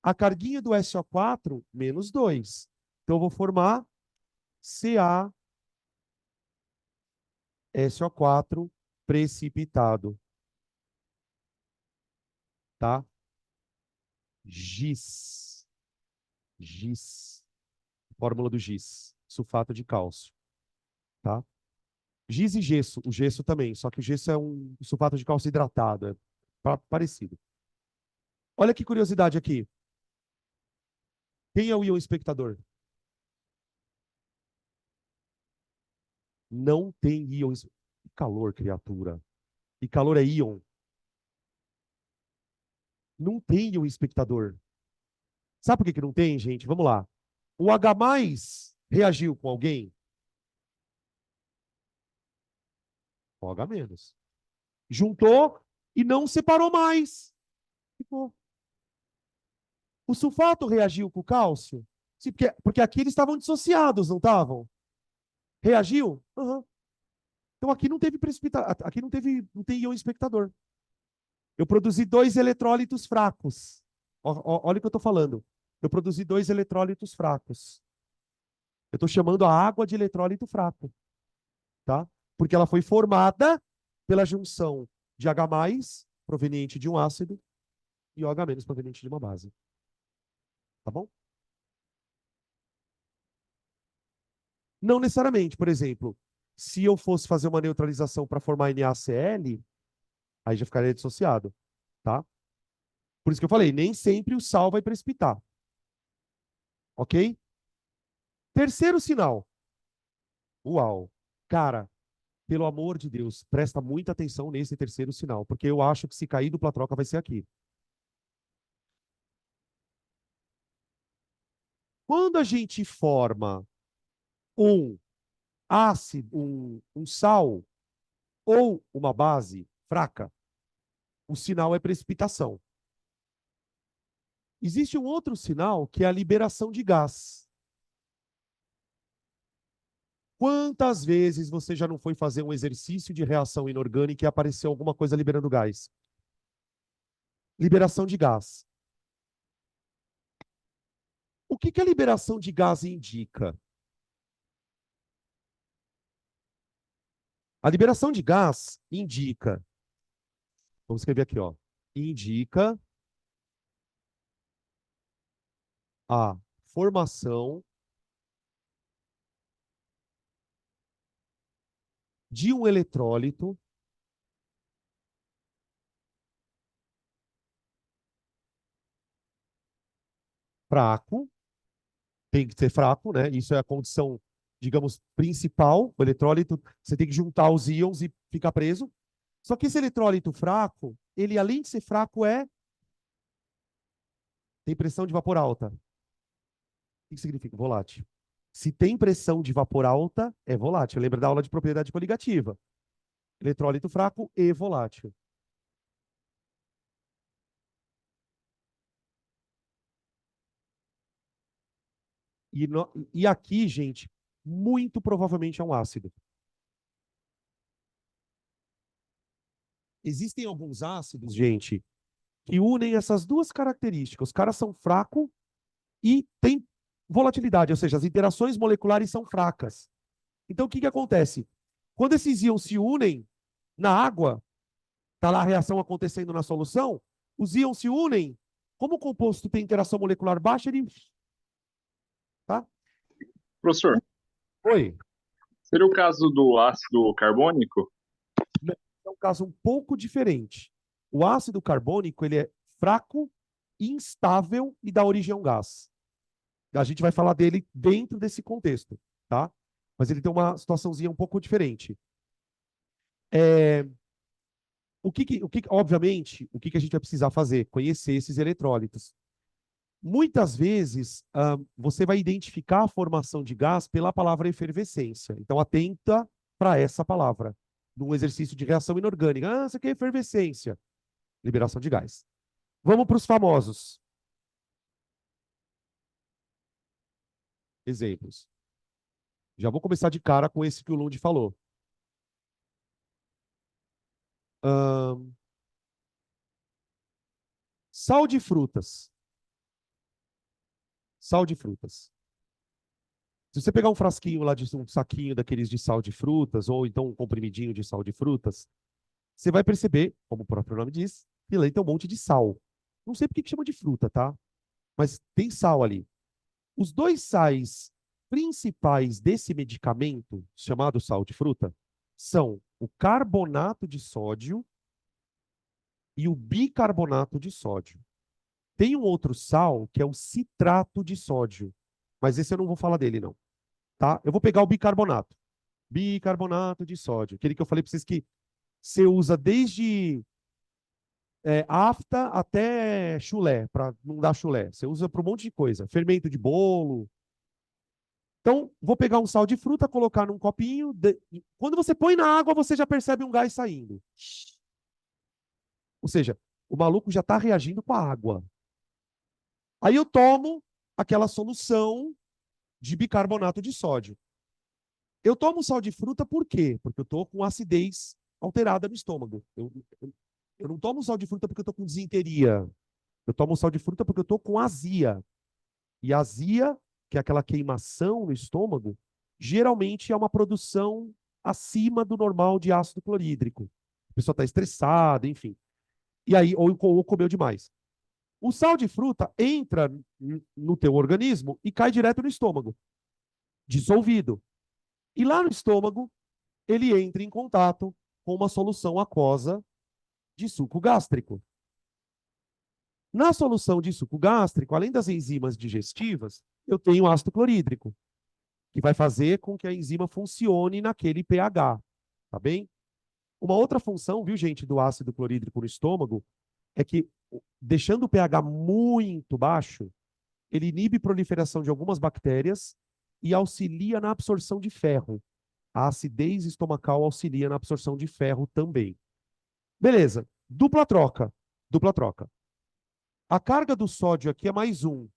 A carguinha do SO4, -2. Então, eu vou formar CaSO4 precipitado. Tá? GIS. GIS. Fórmula do GIS. Sulfato de cálcio. Tá? Giz e gesso. O gesso também. Só que o gesso é um sulfato de cálcio hidratado. É parecido. Olha que curiosidade aqui. Quem é o íon espectador? Não tem íon. Que calor, criatura. E calor é íon. Não tem íon espectador. Sabe por que não tem, gente? Vamos lá. O H+ reagiu com alguém? Com H-. Juntou e não separou mais. Ficou. O sulfato reagiu com o cálcio? Sim, porque aqui eles estavam dissociados, não estavam? Reagiu? Uhum. Então aqui não teve precipitação, aqui não tem íon espectador. Eu produzi 2 eletrólitos fracos. Olha o que eu estou falando. Eu produzi 2 eletrólitos fracos. Eu estou chamando a água de eletrólito fraco, tá? Porque ela foi formada pela junção de H+ proveniente de um ácido e OH- proveniente de uma base. Tá bom? Não necessariamente, por exemplo, se eu fosse fazer uma neutralização para formar NaCl, aí já ficaria dissociado, tá? Por isso que eu falei, nem sempre o sal vai precipitar. Ok? Terceiro sinal. Uau. Cara, pelo amor de Deus, presta muita atenção nesse terceiro sinal, porque eu acho que se cair dupla troca vai ser aqui. Quando a gente forma um ácido, um sal ou uma base fraca, o sinal é precipitação. Existe um outro sinal que é a liberação de gás. Quantas vezes você já não foi fazer um exercício de reação inorgânica e apareceu alguma coisa liberando gás? Liberação de gás. O que a liberação de gás indica? A liberação de gás indica, vamos escrever aqui, ó, indica a formação de um eletrólito fraco, tem que ser fraco, né? Isso é a condição, digamos, principal. O eletrólito, você tem que juntar os íons e ficar preso. Só que esse eletrólito fraco, ele além de ser fraco, tem pressão de vapor alta. O que significa? Volátil. Se tem pressão de vapor alta, é volátil. Lembra da aula de propriedade coligativa. Eletrólito fraco e volátil. E aqui, gente, muito provavelmente é um ácido. Existem alguns ácidos, gente, que unem essas duas características. Os caras são fracos e têm volatilidade, ou seja, as interações moleculares são fracas. Então, o que acontece? Quando esses íons se unem na água, está lá a reação acontecendo na solução, os íons se unem, como o composto tem interação molecular baixa, ele... Tá? Professor, Oi. seria o caso do ácido carbônico? É um caso um pouco diferente. O ácido carbônico ele é fraco, instável e dá origem a um gás. A gente vai falar dele dentro desse contexto, tá? Mas ele tem uma situaçãozinha um pouco diferente. Obviamente, o que a gente vai precisar fazer? Conhecer esses eletrólitos. Muitas vezes, você vai identificar a formação de gás pela palavra efervescência. Então, atenta para essa palavra. Num exercício de reação inorgânica. Ah, isso aqui é efervescência. Liberação de gás. Vamos para os famosos exemplos. Já vou começar de cara com esse que o Lund falou. Sal de frutas. Sal de frutas. Se você pegar um frasquinho lá, um saquinho daqueles de sal de frutas, ou então um comprimidinho de sal de frutas, você vai perceber, como o próprio nome diz, que lá tem um monte de sal. Não sei por que chama de fruta, tá? Mas tem sal ali. Os dois sais principais desse medicamento, chamado sal de fruta, são o carbonato de sódio e o bicarbonato de sódio. Tem um outro sal que é o citrato de sódio, mas esse eu não vou falar dele, não. Tá? Eu vou pegar o bicarbonato. Bicarbonato de sódio. Aquele que eu falei para vocês que você usa desde afta até chulé, para não dar chulé. Você usa para um monte de coisa. Fermento de bolo. Então, vou pegar um sal de fruta, colocar num copinho. Quando você põe na água, você já percebe um gás saindo. Ou seja, o maluco já está reagindo com a água. Aí eu tomo aquela solução de bicarbonato de sódio. Eu tomo sal de fruta por quê? Porque eu estou com acidez alterada no estômago. Eu não tomo sal de fruta porque eu estou com desinteria. Eu tomo sal de fruta porque eu estou com azia. E azia, que é aquela queimação no estômago, geralmente é uma produção acima do normal de ácido clorídrico. A pessoa está estressada, enfim. E aí, ou comeu demais. O sal de fruta entra no teu organismo e cai direto no estômago, dissolvido. E lá no estômago, ele entra em contato com uma solução aquosa de suco gástrico. Na solução de suco gástrico, além das enzimas digestivas, eu tenho ácido clorídrico, que vai fazer com que a enzima funcione naquele pH, tá bem? Uma outra função, viu, gente, do ácido clorídrico no estômago é que, deixando o pH muito baixo, ele inibe a proliferação de algumas bactérias e auxilia na absorção de ferro. A acidez estomacal auxilia na absorção de ferro também. Beleza. Dupla troca. Dupla troca. A carga do sódio aqui é mais 1.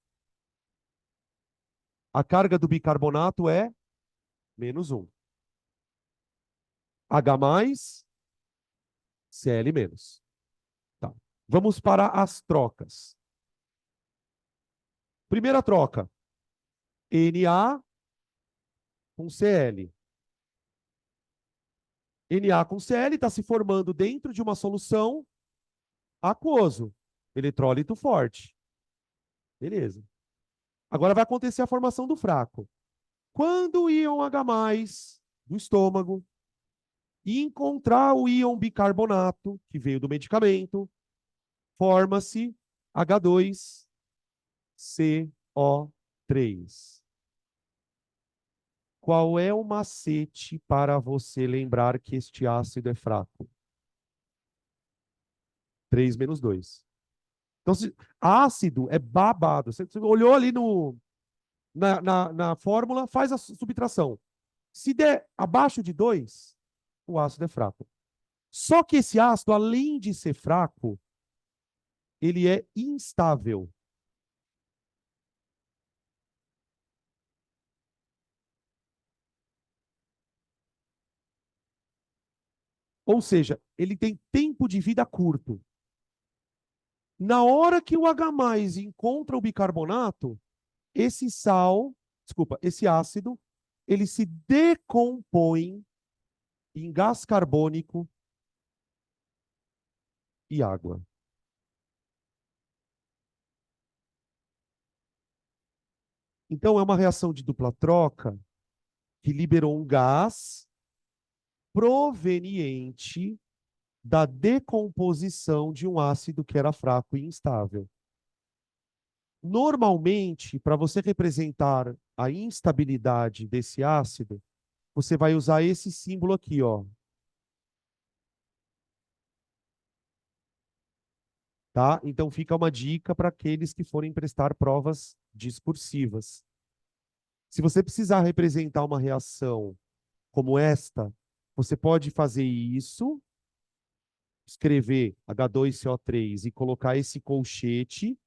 A carga do bicarbonato é menos 1. H mais, Cl menos. Tá. Vamos para as trocas. Primeira troca. Na com Cl. Na com Cl está se formando dentro de uma solução aquoso. Eletrólito forte. Beleza. Agora vai acontecer a formação do fraco. Quando o íon H+, do estômago, encontrar o íon bicarbonato, que veio do medicamento, forma-se H2CO3. Qual é o macete para você lembrar que este ácido é fraco? 3 menos 2. Então, ácido é babado. Você olhou ali na fórmula, faz a subtração. Se der abaixo de 2, o ácido é fraco. Só que esse ácido, além de ser fraco, ele é instável. Ou seja, ele tem tempo de vida curto. Na hora que o H+ encontra o bicarbonato, esse ácido, ele se decompõe em gás carbônico e água. Então, é uma reação de dupla troca que liberou um gás proveniente da decomposição de um ácido que era fraco e instável. Normalmente, para você representar a instabilidade desse ácido, você vai usar esse símbolo aqui, ó. tá? Então fica uma dica para aqueles que forem prestar provas discursivas. Se você precisar representar uma reação como esta, você pode fazer isso, escrever H2CO3 e colocar esse colchete,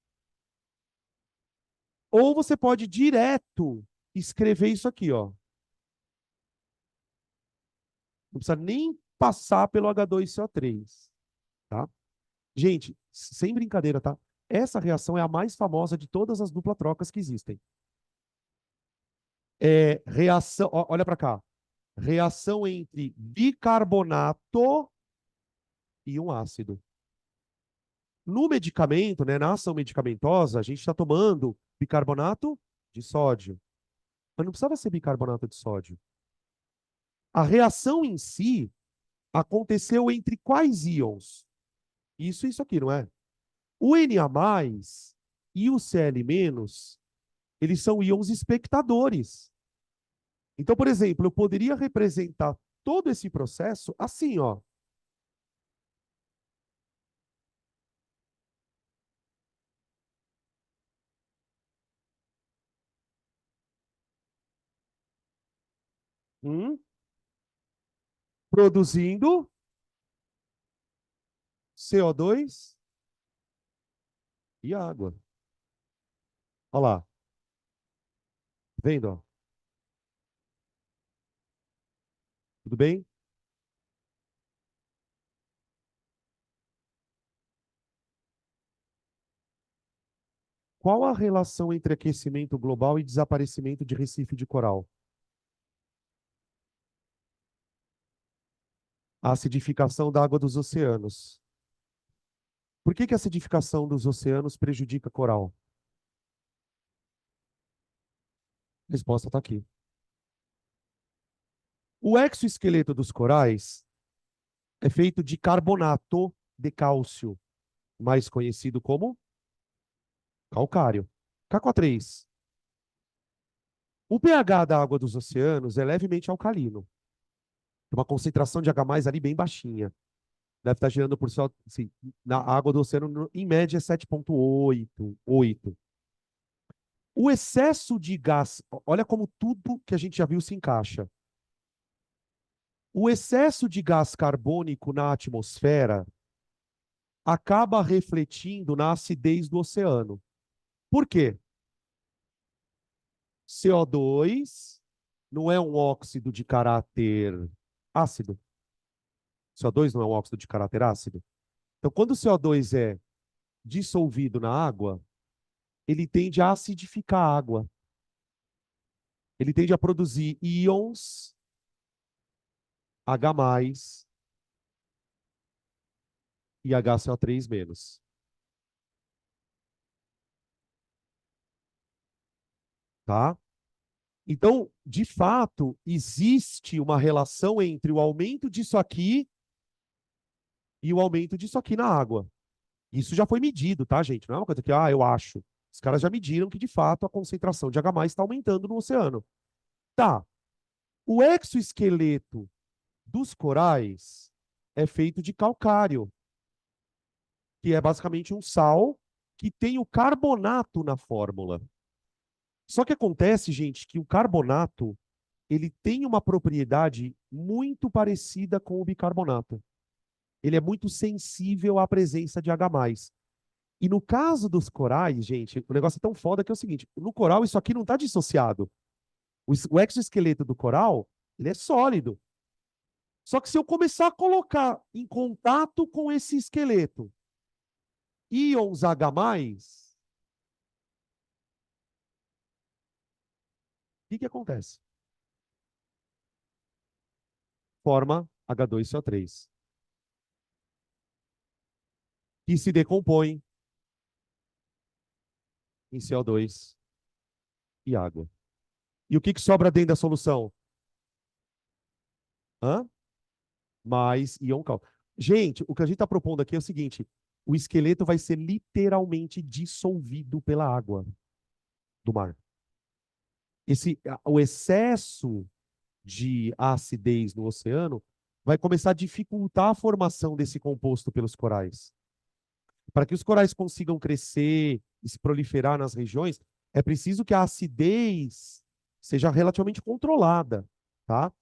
ou você pode direto escrever isso aqui, ó. Não precisa nem passar pelo H2CO3, tá? Gente, sem brincadeira, tá? Essa reação é a mais famosa de todas as dupla trocas que existem. É reação, olha para cá. Reação entre bicarbonato e um ácido. No medicamento, né, na ação medicamentosa, a gente está tomando bicarbonato de sódio. Mas não precisava ser bicarbonato de sódio. A reação em si aconteceu entre quais íons? Isso e isso aqui, não é? O Na+ e o Cl-, eles são íons espectadores. Então, por exemplo, eu poderia representar todo esse processo assim, ó. Produzindo CO2 e água. Olha lá. Vendo, ó? Tudo bem? Qual a relação entre aquecimento global e desaparecimento de recife de coral? A acidificação da água dos oceanos. Por que a acidificação dos oceanos prejudica coral? A resposta está aqui. O exoesqueleto dos corais é feito de carbonato de cálcio, mais conhecido como calcário. K4. O pH da água dos oceanos é levemente alcalino. Tem uma concentração de H+ ali bem baixinha. Deve estar girando por só, assim, na água do oceano, em média, 7,8, 8. O excesso de gás, olha como tudo que a gente já viu se encaixa. O excesso de gás carbônico na atmosfera acaba refletindo na acidez do oceano. Por quê? CO2 não é um óxido de caráter ácido. CO2 não é um óxido de caráter ácido. Então, quando o CO2 é dissolvido na água, ele tende a acidificar a água. Ele tende a produzir íons H+ e HCO3-. Tá? Então, de fato, existe uma relação entre o aumento disso aqui e o aumento disso aqui na água. Isso já foi medido, tá, gente? Não é uma coisa que, eu acho. Os caras já mediram que, de fato, a concentração de H+ está aumentando no oceano. Tá. O exoesqueleto dos corais é feito de calcário, que é basicamente um sal que tem o carbonato na fórmula. Só que acontece, gente, que o carbonato ele tem uma propriedade muito parecida com o bicarbonato. Ele é muito sensível à presença de H+. E no caso dos corais, gente, o negócio é tão foda que é o seguinte, no coral isso aqui não está dissociado. O exoesqueleto do coral, ele é sólido. Só que se eu começar a colocar em contato com esse esqueleto íons H+, o que acontece? Forma H2CO3, que se decompõe em CO2 e água. E o que sobra dentro da solução? Hã? Mais íon cálcio. Gente, o que a gente está propondo aqui é o seguinte: o esqueleto vai ser literalmente dissolvido pela água do mar. O excesso de acidez no oceano vai começar a dificultar a formação desse composto pelos corais. Para que os corais consigam crescer e se proliferar nas regiões, é preciso que a acidez seja relativamente controlada, tá?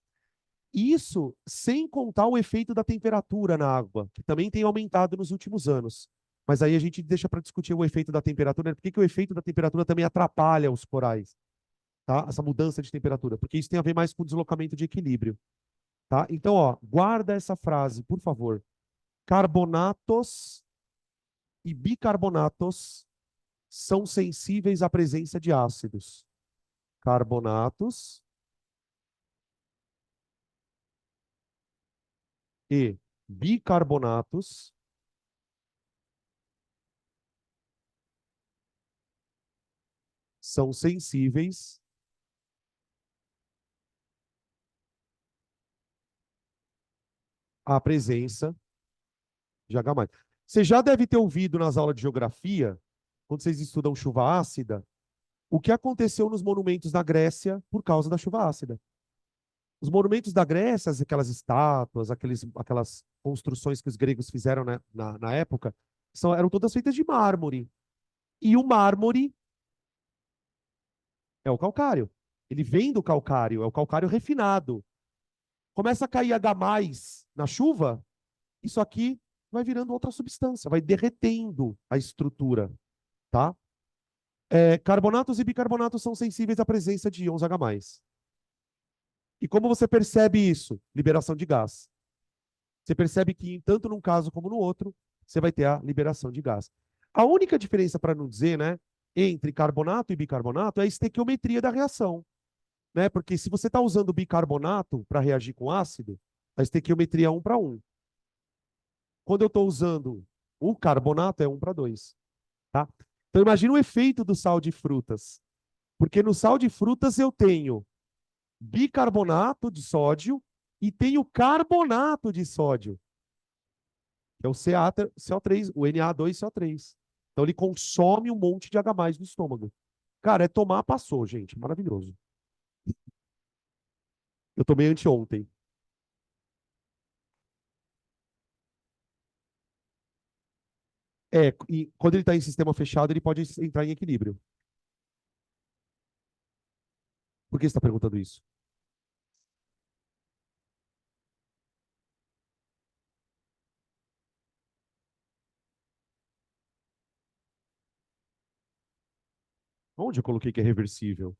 Isso sem contar o efeito da temperatura na água, que também tem aumentado nos últimos anos. Mas aí a gente deixa para discutir o efeito da temperatura, né? Por que que o efeito da temperatura também atrapalha os corais, tá? Essa mudança de temperatura, porque isso tem a ver mais com o deslocamento de equilíbrio, tá? Então, ó, guarda essa frase, por favor. Carbonatos e bicarbonatos são sensíveis à presença de ácidos. Carbonatos e bicarbonatos são sensíveis à presença de H+. Você já deve ter ouvido nas aulas de geografia, quando vocês estudam chuva ácida, o que aconteceu nos monumentos da Grécia por causa da chuva ácida. Os monumentos da Grécia, aquelas estátuas, aquelas construções que os gregos fizeram, né, na época, eram todas feitas de mármore. E o mármore é o calcário. Ele vem do calcário, é o calcário refinado. Começa a cair H+ na chuva, isso aqui vai virando outra substância, vai derretendo a estrutura, tá? Carbonatos e bicarbonatos são sensíveis à presença de íons H+. E como você percebe isso? Liberação de gás. Você percebe que, tanto num caso como no outro, você vai ter a liberação de gás. A única diferença, para não dizer, né, entre carbonato e bicarbonato é a estequiometria da reação. Né? Porque se você está usando bicarbonato para reagir com ácido, a estequiometria é 1:1. Quando eu estou usando o carbonato, é 1:2. Tá? Então, imagina o efeito do sal de frutas. Porque no sal de frutas eu tenho bicarbonato de sódio e tenho carbonato de sódio, que é o CO3, o Na2CO3. Então ele consome um monte de H+ no estômago. Cara, é tomar, passou, gente. Maravilhoso. Eu tomei anteontem. E quando ele está em sistema fechado, ele pode entrar em equilíbrio. Por que você está perguntando isso? Onde eu coloquei que é reversível?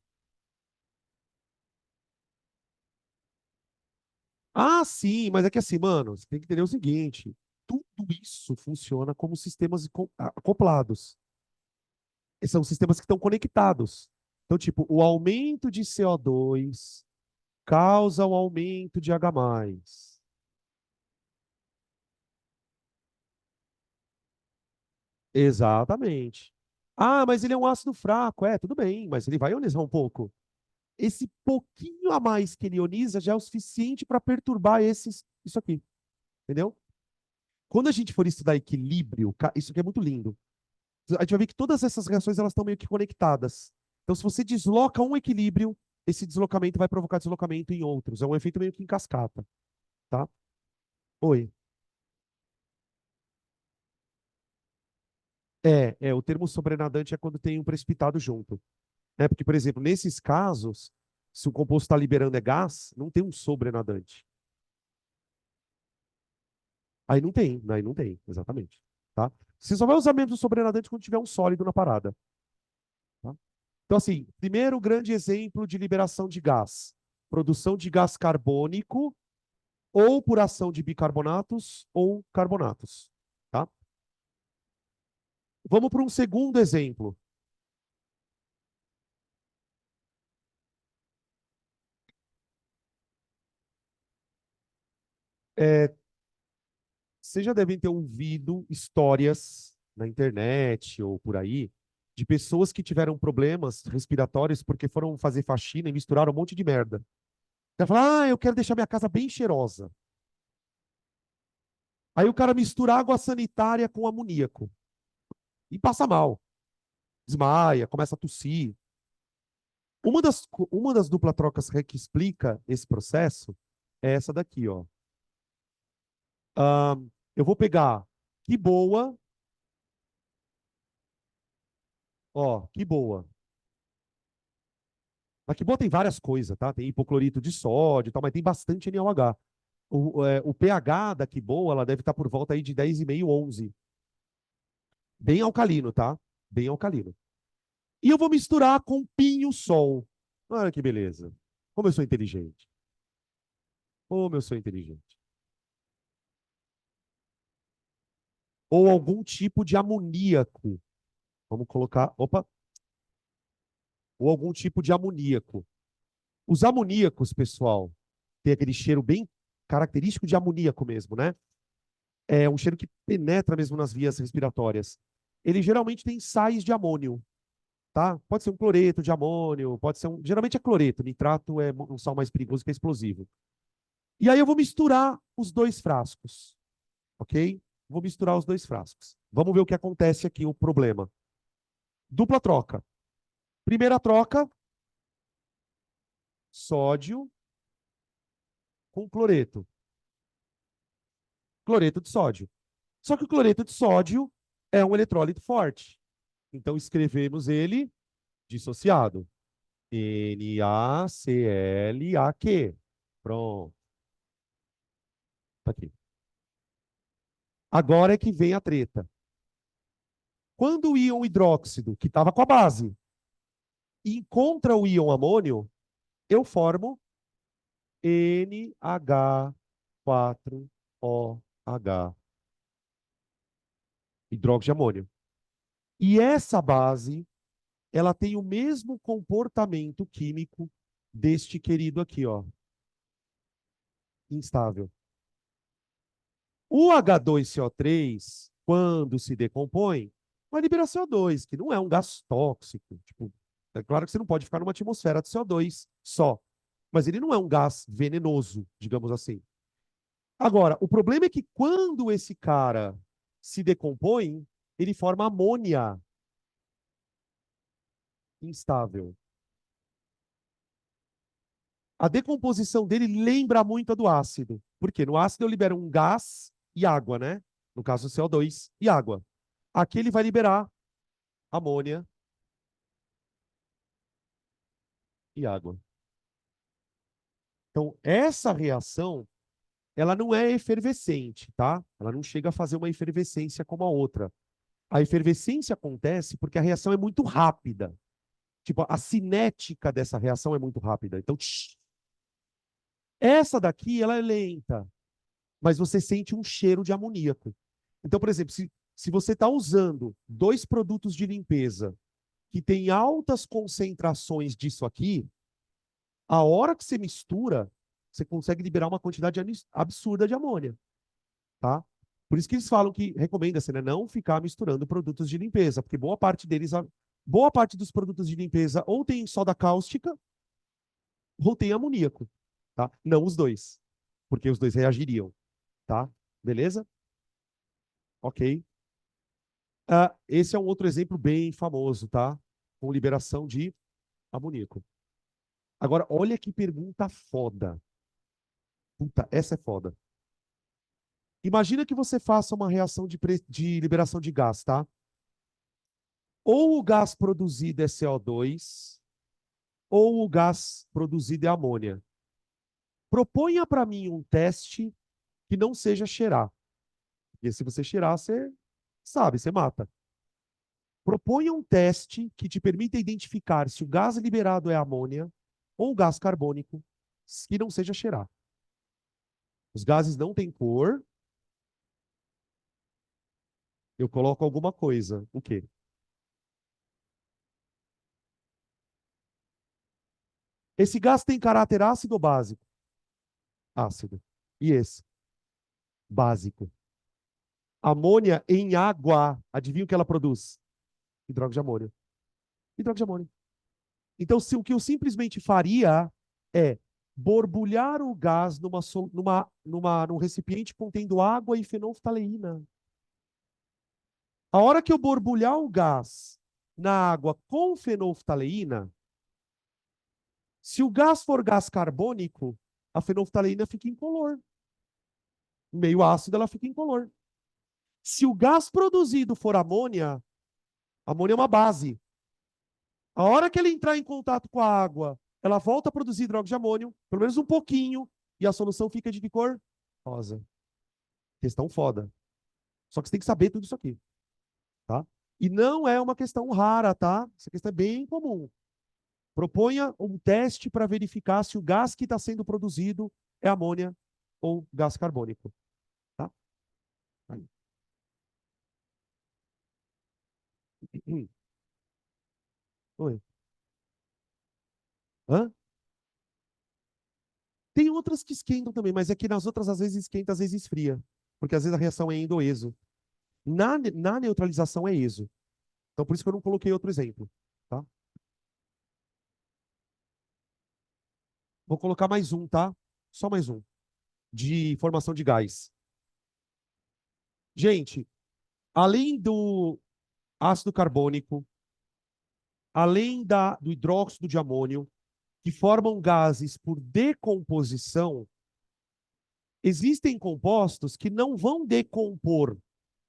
Ah, sim, mas é que assim, mano, você tem que entender o seguinte: tudo isso funciona como sistemas acoplados. São sistemas que estão conectados. Então, tipo, o aumento de CO2 causa o aumento de H+. Exatamente. Ah, mas ele é um ácido fraco. Tudo bem, mas ele vai ionizar um pouco. Esse pouquinho a mais que ele ioniza já é o suficiente para perturbar isso aqui. Entendeu? Quando a gente for estudar equilíbrio, isso aqui é muito lindo. A gente vai ver que todas essas reações elas estão meio que conectadas. Então, se você desloca um equilíbrio, esse deslocamento vai provocar deslocamento em outros. É um efeito meio que em cascata, tá? Oi. O termo sobrenadante é quando tem um precipitado junto. Né? Porque, por exemplo, nesses casos, se o composto está liberando gás, não tem um sobrenadante. Aí não tem, exatamente. Tá? Você só vai usar mesmo o sobrenadante quando tiver um sólido na parada. Tá? Então, assim, primeiro grande exemplo de liberação de gás. Produção de gás carbônico ou por ação de bicarbonatos ou carbonatos. Tá? Vamos para um segundo exemplo. É, Vocês já devem ter ouvido histórias na internet ou por aí de pessoas que tiveram problemas respiratórios porque foram fazer faxina e misturaram um monte de merda. Ela fala, eu quero deixar minha casa bem cheirosa. Aí o cara mistura água sanitária com amoníaco e passa mal. Desmaia, começa a tossir. Uma das dupla trocas que explica esse processo é essa daqui, ó. Eu vou pegar que boa Ó, que boa. A que boa tem várias coisas, tá? Tem hipoclorito de sódio e tal, mas tem bastante NaOH. O pH da que boa, ela deve estar por volta aí de 10,5, 11. Bem alcalino, tá? Bem alcalino. E eu vou misturar com pinho-sol. Olha que beleza. Como eu sou inteligente. Como eu sou inteligente. Ou algum tipo de amoníaco. Vamos colocar. Opa! Ou algum tipo de amoníaco. Os amoníacos, pessoal, tem aquele cheiro bem característico de amoníaco mesmo, né? É um cheiro que penetra mesmo nas vias respiratórias. Ele geralmente tem sais de amônio, tá? Pode ser um cloreto de amônio, pode ser um. Geralmente é cloreto, nitrato é um sal mais perigoso que é explosivo. E aí eu vou misturar os dois frascos, ok? Vou misturar os dois frascos. Vamos ver o que acontece aqui, o problema. Dupla troca. Primeira troca, sódio com cloreto. Cloreto de sódio. Só que o cloreto de sódio é um eletrólito forte. Então escrevemos ele dissociado. NaClAq. Pronto. Tá aqui. Agora é que vem a treta. Quando o íon hidróxido, que estava com a base, encontra o íon amônio, eu formo NH4OH, hidróxido de amônio. E essa base, ela tem o mesmo comportamento químico deste querido aqui, ó, instável. O H2CO3, quando se decompõe, vai liberar CO2, que não é um gás tóxico. Tipo, é claro que você não pode ficar numa atmosfera de CO2 só, mas ele não é um gás venenoso, digamos assim. Agora, o problema é que quando esse cara se decompõe, ele forma amônia instável. A decomposição dele lembra muito a do ácido. Por quê? No ácido eu libero um gás e água, né? No caso, CO2 e água. Aqui ele vai liberar amônia e água. Então, essa reação, ela não é efervescente, tá? Ela não chega a fazer uma efervescência como a outra. A efervescência acontece porque a reação é muito rápida. Tipo, a cinética dessa reação é muito rápida. Então, essa daqui, ela é lenta, mas você sente um cheiro de amoníaco. Então, por exemplo, se você está usando dois produtos de limpeza que têm altas concentrações disso aqui, a hora que você mistura, você consegue liberar uma quantidade absurda de amônia, tá? Por isso que eles falam que recomenda-se, né, não ficar misturando produtos de limpeza, porque boa parte deles, boa parte dos produtos de limpeza ou tem soda cáustica ou tem amoníaco, tá? Não os dois, porque os dois reagiriam, tá? Beleza? Ok. Esse é um outro exemplo bem famoso, tá? Com liberação de amoníaco. Agora, olha que pergunta foda. Puta, essa é foda. Imagina que você faça uma reação de liberação de gás, tá? Ou o gás produzido é CO2, ou o gás produzido é amônia. Proponha para mim um teste que não seja cheirar. Porque se você cheirar, você sabe, você mata. Proponha um teste que te permita identificar se o gás liberado é amônia ou gás carbônico, que não seja cheirar. Os gases não têm cor. Eu coloco alguma coisa. O quê? Esse gás tem caráter ácido ou básico? Ácido. E esse? Básico. Amônia em água. Adivinha o que ela produz? Hidróxido de amônio. Hidróxido de amônio. Então, se o que eu simplesmente faria é borbulhar o gás num recipiente contendo água e fenolftaleína. A hora que eu borbulhar o gás na água com fenolftaleína, se o gás for gás carbônico, a fenolftaleína fica incolor. Meio ácido, ela fica incolor. Se o gás produzido for amônia, amônia é uma base. A hora que ele entrar em contato com a água, ela volta a produzir hidróxido de amônio, pelo menos um pouquinho, e a solução fica de que cor? Rosa. Questão foda. Só que você tem que saber tudo isso aqui, tá? E não é uma questão rara, tá? Essa questão é bem comum. Proponha um teste para verificar se o gás que está sendo produzido é amônia ou gás carbônico, tá? Aí. Oi. Hã? Tem outras que esquentam também, mas é que nas outras às vezes esquenta, às vezes esfria. Porque às vezes a reação é endo-exo. Na neutralização é exo. Então por isso que eu não coloquei outro exemplo, tá? Vou colocar mais um, tá? Só mais um. De formação de gás. Gente, além do ácido carbônico, além do hidróxido de amônio, que formam gases por decomposição, existem compostos que não vão decompor.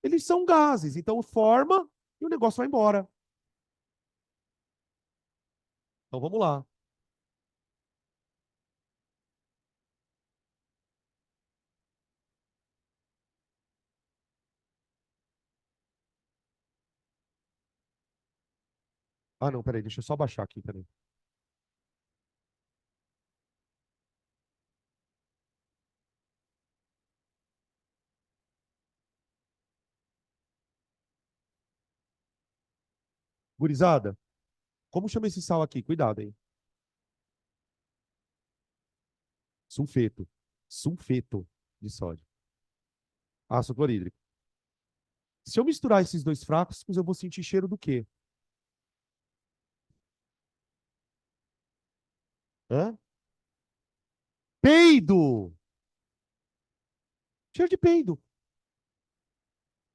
Eles são gases, então forma e o negócio vai embora. Então vamos lá. Ah, não, peraí, deixa eu só baixar aqui, peraí. Gurizada, como chama esse sal aqui? Cuidado, hein? Sulfeto. Sulfeto de sódio. Ácido clorídrico. Se eu misturar esses dois fracos, eu vou sentir cheiro do quê? Hã? Peido! Cheiro de peido.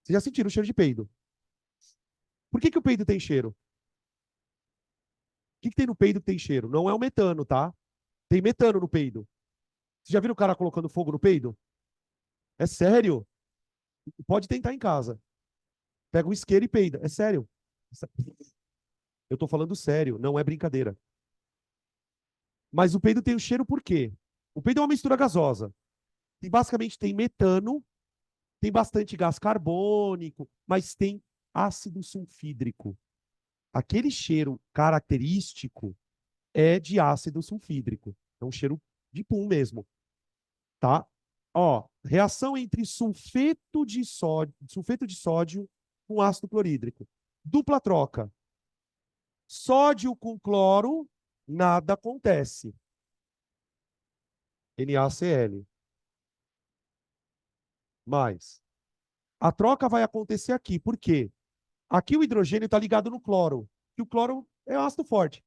Vocês já sentiram o cheiro de peido? Por que o peido tem cheiro? O que tem no peido que tem cheiro? Não é o metano, tá? Tem metano no peido. Você já viu o cara colocando fogo no peido? É sério. Pode tentar em casa. Pega um isqueiro e peida. É sério. Eu tô falando sério, não é brincadeira. Mas o peido tem o cheiro por quê? O peido é uma mistura gasosa. E basicamente tem metano, tem bastante gás carbônico, mas tem ácido sulfídrico. Aquele cheiro característico é de ácido sulfídrico. É um cheiro de pum mesmo, tá? Ó, reação entre sulfeto de sódio com ácido clorídrico. Dupla troca. Sódio com cloro, nada acontece. NaCl. Mais. A troca vai acontecer aqui. Por quê? Aqui o hidrogênio está ligado no cloro. E o cloro é um ácido forte.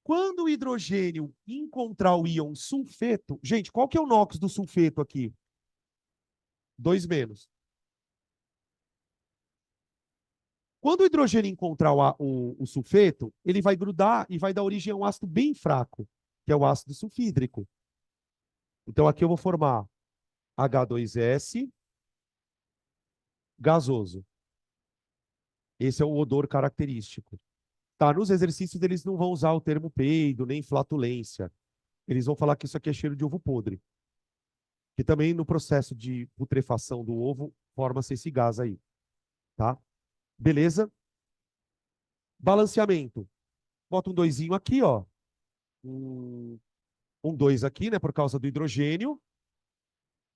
Quando o hidrogênio encontrar o íon sulfeto, gente, qual que é o NOx do sulfeto aqui? 2 menos. Quando o hidrogênio encontrar o sulfeto, ele vai grudar e vai dar origem a um ácido bem fraco, que é o ácido sulfídrico. Então aqui eu vou formar H2S gasoso. Esse é o odor característico. Tá, nos exercícios eles não vão usar o termo peido, nem flatulência. Eles vão falar que isso aqui é cheiro de ovo podre. Que também no processo de putrefação do ovo forma-se esse gás aí, tá? Beleza? Balanceamento. Bota um doisinho aqui, ó. Um 2 aqui, né, por causa do hidrogênio.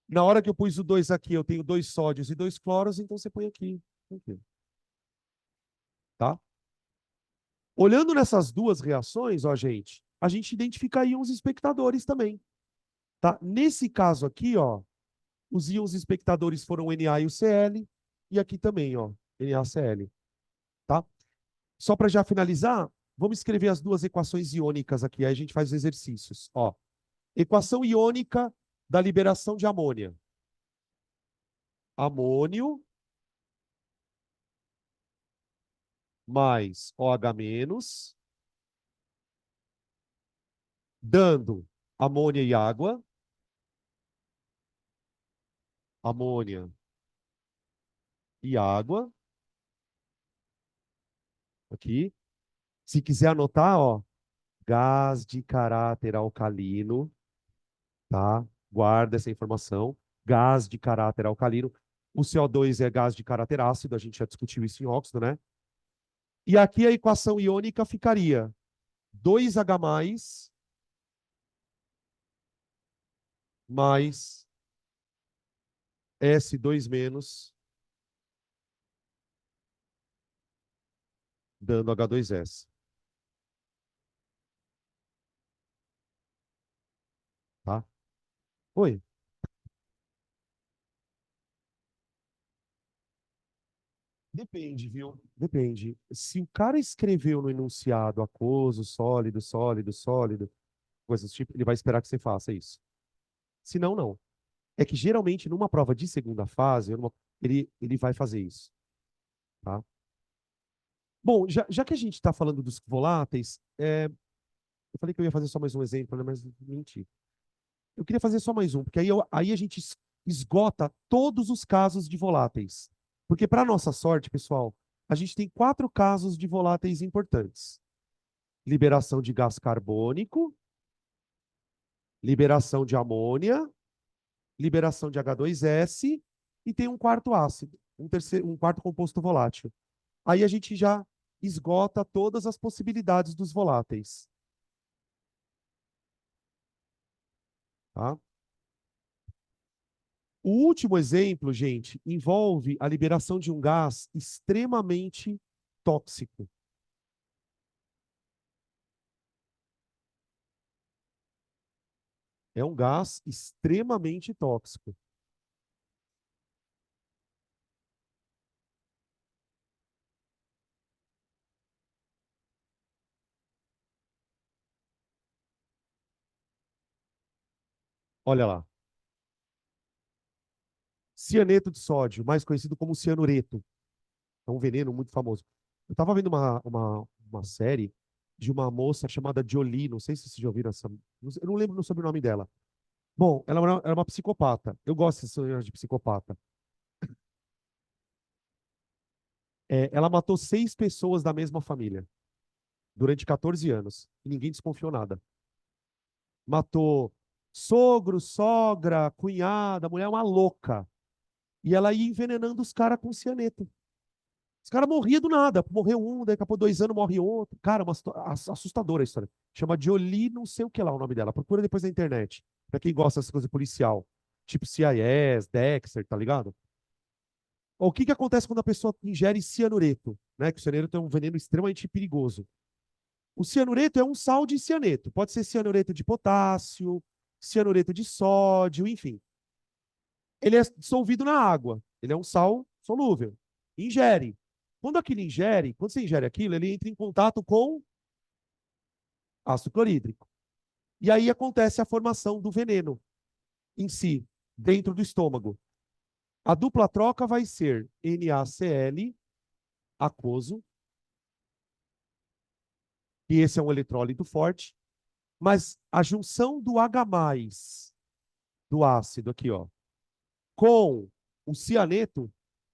Na hora que eu pus o 2 aqui, eu tenho 2 sódios e 2 cloros, então você põe aqui. Tá? Olhando nessas duas reações, ó, gente, a gente identifica íons espectadores também. Tá? Nesse caso aqui, ó, os íons espectadores foram o Na e o Cl, e aqui também, ó, NaCl. Tá? Só para já finalizar, vamos escrever as duas equações iônicas aqui, aí a gente faz os exercícios. Ó, equação iônica da liberação de amônia. Amônio mais OH-, dando amônia e água. Amônia e água. Aqui. Se quiser anotar, ó, gás de caráter alcalino, tá? Guarda essa informação. Gás de caráter alcalino. O CO2 é gás de caráter ácido, a gente já discutiu isso em óxido, né? E aqui a equação iônica ficaria 2H mais S2 menos, dando H2S, tá? Oi. Depende, viu? Depende. Se o cara escreveu no enunciado aquoso, sólido, sólido, sólido, coisas do tipo, ele vai esperar que você faça isso. Se não, não. É que geralmente numa prova de segunda fase, ele vai fazer isso, tá? Bom, já que a gente está falando dos voláteis, eu falei que eu ia fazer só mais um exemplo, né? Mas menti. Eu queria fazer só mais um, porque aí a gente esgota todos os casos de voláteis. Porque, para nossa sorte, pessoal, a gente tem 4 casos de voláteis importantes: liberação de gás carbônico, liberação de amônia, liberação de H2S e tem um quarto ácido, um quarto composto volátil. Aí a gente já esgota todas as possibilidades dos voláteis. Tá? O último exemplo, gente, envolve a liberação de um gás extremamente tóxico. É um gás extremamente tóxico. Olha lá. Cianeto de sódio, mais conhecido como cianureto. É um veneno muito famoso. Eu estava vendo uma série de uma moça chamada Jolie, não sei se vocês já ouviram essa. Eu não lembro o sobrenome dela. Bom, ela era uma psicopata. Eu gosto de psicopata. Ela matou 6 pessoas da mesma família durante 14 anos. E ninguém desconfiou nada. Matou sogro, sogra, cunhada, a mulher é uma louca. E ela ia envenenando os caras com cianeto. Os caras morriam do nada. Morreu um, daqui a pouco 2 anos morre outro. Cara, assustadora a história. Chama Jolie, não sei o que lá o nome dela. Procura depois na internet. Pra quem gosta dessas coisas policial. Tipo CIS, Dexter, tá ligado? O que que acontece quando a pessoa ingere cianureto? Né? Que o cianureto é um veneno extremamente perigoso. O cianureto é um sal de cianeto. Pode ser cianureto de potássio, cianureto de sódio, enfim. Ele é dissolvido na água. Ele é um sal solúvel. Ingere. Quando você ingere aquilo, ele entra em contato com ácido clorídrico. E aí acontece a formação do veneno em si, dentro do estômago. A dupla troca vai ser NaCl, aquoso, e esse é um eletrólito forte, mas a junção do H+, do ácido aqui, ó, com o cianeto,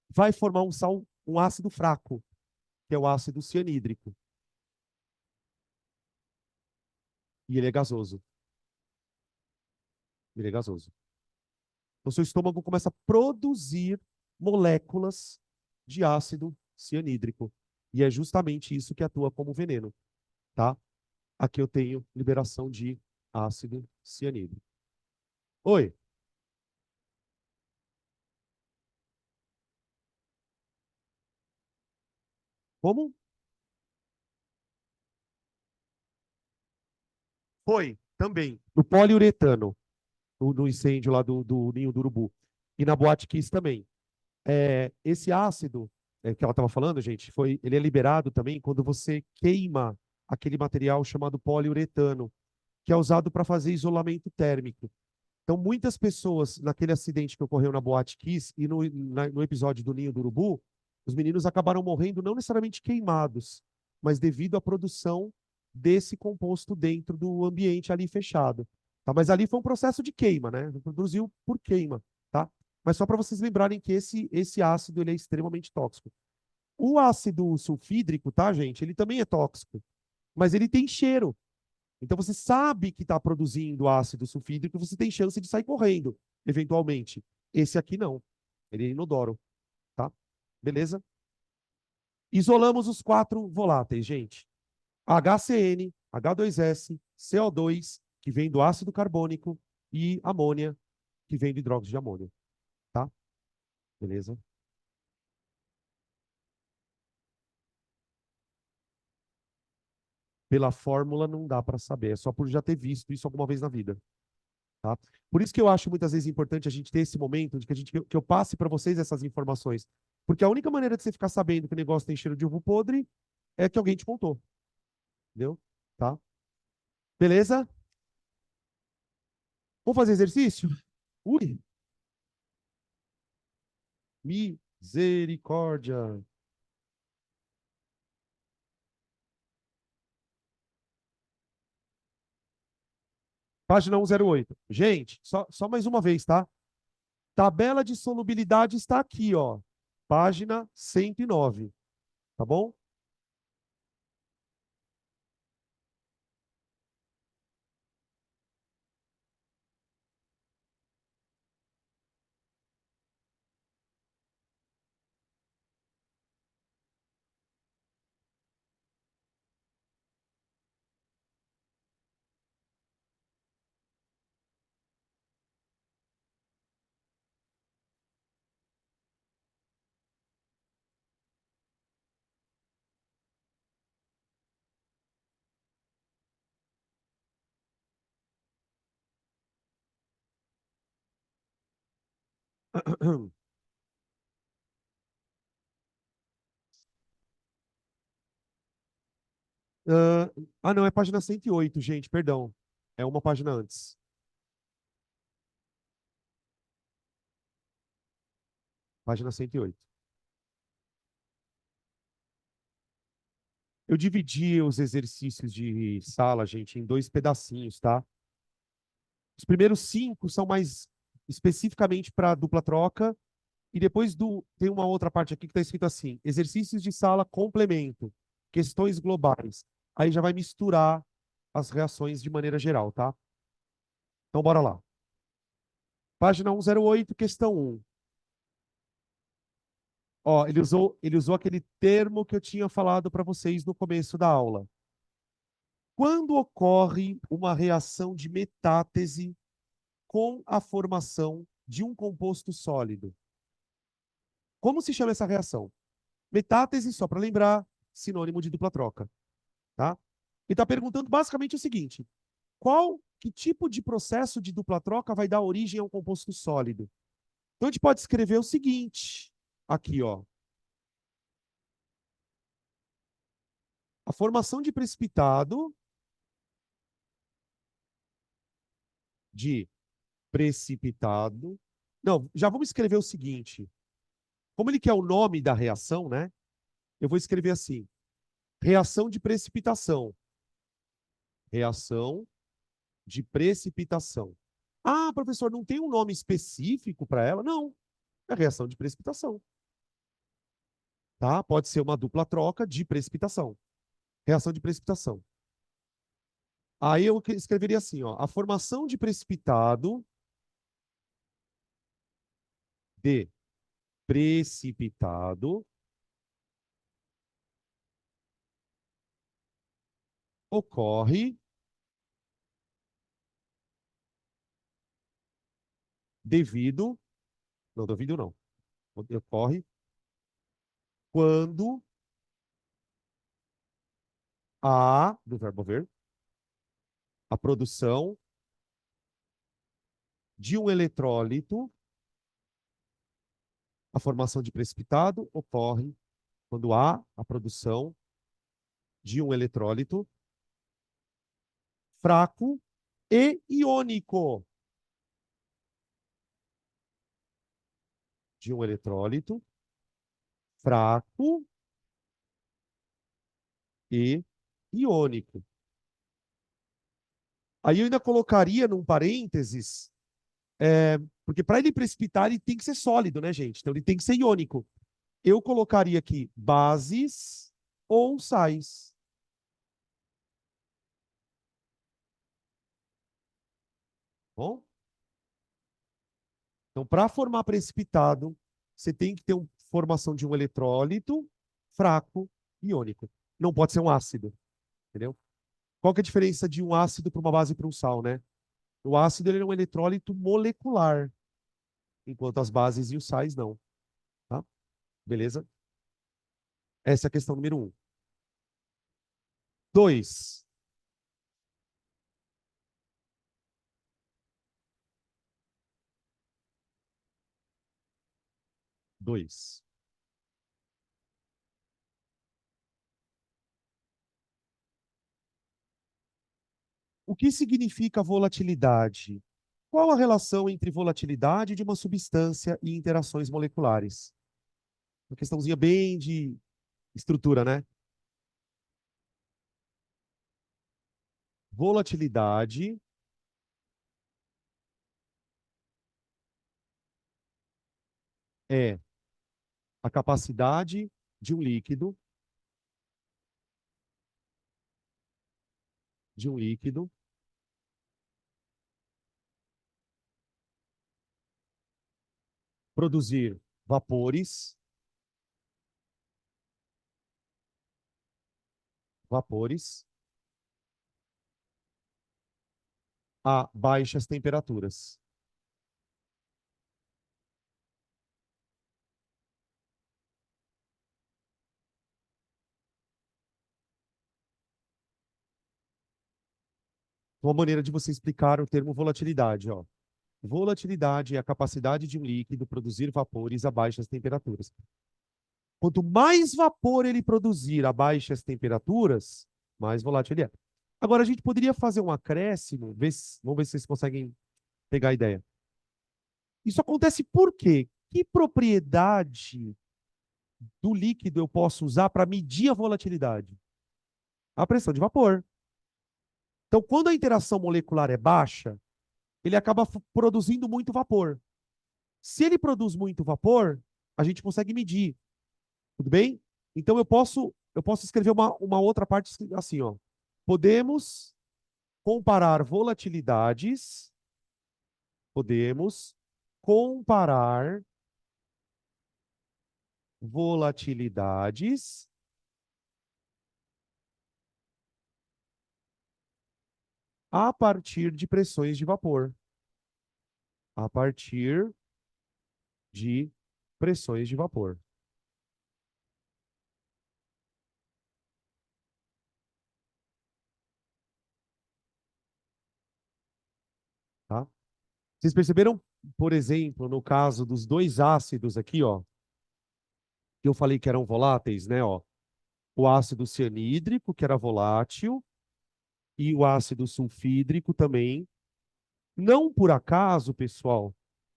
vai formar um ácido fraco, que é o ácido cianídrico. E ele é gasoso. Ele é gasoso. Então, seu estômago começa a produzir moléculas de ácido cianídrico. E é justamente isso que atua como veneno, tá? Aqui eu tenho liberação de ácido cianídrico. Oi, como? Foi, também. No poliuretano, no incêndio lá do ninho do urubu. E na Boate Kiss também. Esse ácido que ela estava falando, gente, ele é liberado também quando você queima aquele material chamado poliuretano, que é usado para fazer isolamento térmico. Então, muitas pessoas, naquele acidente que ocorreu na Boate Kiss e no episódio do Ninho do Urubu, os meninos acabaram morrendo não necessariamente queimados, mas devido à produção desse composto dentro do ambiente ali fechado. Tá? Mas ali foi um processo de queima, né? Produziu por queima, tá? Mas só para vocês lembrarem que esse ácido ele é extremamente tóxico. O ácido sulfídrico, tá, gente? Ele também é tóxico. mas ele tem cheiro. Então você sabe que está produzindo ácido sulfídrico, você tem chance de sair correndo, eventualmente. Esse aqui não. Ele é inodoro, tá? Beleza? Isolamos os 4 voláteis, gente. HCN, H2S, CO2, que vem do ácido carbônico, e amônia, que vem do hidróxido de amônio, tá? Beleza? Pela fórmula não dá para saber, é só por já ter visto isso alguma vez na vida, tá? Por isso que eu acho muitas vezes importante a gente ter esse momento de que eu passe para vocês essas informações, porque a única maneira de você ficar sabendo que o negócio tem cheiro de ovo podre é que alguém te contou, entendeu? Tá? Beleza? Vamos fazer exercício? Ui, misericórdia. Página 108. Gente, só mais uma vez, tá? Tabela de solubilidade está aqui, ó. Página 109, tá bom? Não, é página 108, gente, perdão. É uma página antes. Página 108. Eu dividi os exercícios de sala, gente, em 2 pedacinhos, tá? Os primeiros 5 são mais especificamente para dupla troca, e depois tem uma outra parte aqui que está escrito assim: exercícios de sala complemento, questões globais. Aí já vai misturar as reações de maneira geral, tá? Então, bora lá. Página 108, questão 1. Ó, ele usou aquele termo que eu tinha falado para vocês no começo da aula. Quando ocorre uma reação de metátese com a formação de um composto sólido? Como se chama essa reação? Metátese, só para lembrar, sinônimo de dupla troca, tá? E está perguntando basicamente o seguinte: que tipo de processo de dupla troca vai dar origem a um composto sólido? Então a gente pode escrever o seguinte, aqui, ó. A formação de precipitado de precipitado. Não, já vamos escrever o seguinte. Como ele quer o nome da reação, né? Eu vou escrever assim: reação de precipitação. Reação de precipitação. Ah, professor, não tem um nome específico para ela? Não, é reação de precipitação. Tá? Pode ser uma dupla troca de precipitação. Reação de precipitação. Aí eu escreveria assim, ó, a formação de precipitado de precipitado ocorre devido, não devido não, ocorre quando há, do verbo ver, a produção de um eletrólito, a formação de precipitado ocorre quando há a produção de um eletrólito fraco e iônico. De um eletrólito fraco e iônico. Aí eu ainda colocaria num parênteses, porque para ele precipitar, ele tem que ser sólido, né, gente? Então ele tem que ser iônico. Eu colocaria aqui bases ou sais. Bom? Então, para formar precipitado, você tem que ter uma formação de um eletrólito fraco iônico. Não pode ser um ácido, entendeu? Qual que é a diferença de um ácido para uma base e para um sal, né? O ácido ele é um eletrólito molecular, enquanto as bases e os sais não, tá? Beleza? Essa é a questão número 1. 2. 2. O que significa volatilidade? Qual a relação entre volatilidade de uma substância e interações moleculares? Uma questãozinha bem de estrutura, né? Volatilidade é a capacidade de um líquido produzir vapores a baixas temperaturas. Uma maneira de você explicar o termo volatilidade, ó. Volatilidade é a capacidade de um líquido produzir vapores a baixas temperaturas. Quanto mais vapor ele produzir a baixas temperaturas, mais volátil ele é. Agora, a gente poderia fazer um acréscimo, vamos ver se vocês conseguem pegar a ideia. Isso acontece por quê? Que propriedade do líquido eu posso usar para medir a volatilidade? A pressão de vapor. Então, quando a interação molecular é baixa, ele acaba produzindo muito vapor. Se ele produz muito vapor, a gente consegue medir. Tudo bem? Então eu posso escrever uma outra parte assim, ó. Podemos comparar volatilidades, podemos comparar volatilidades a partir de pressões de vapor. A partir de pressões de vapor. Tá? Vocês perceberam, por exemplo, no caso dos dois ácidos aqui, ó, que eu falei que eram voláteis, né, ó, o ácido cianídrico, que era volátil, e o ácido sulfídrico também. Não por acaso, pessoal,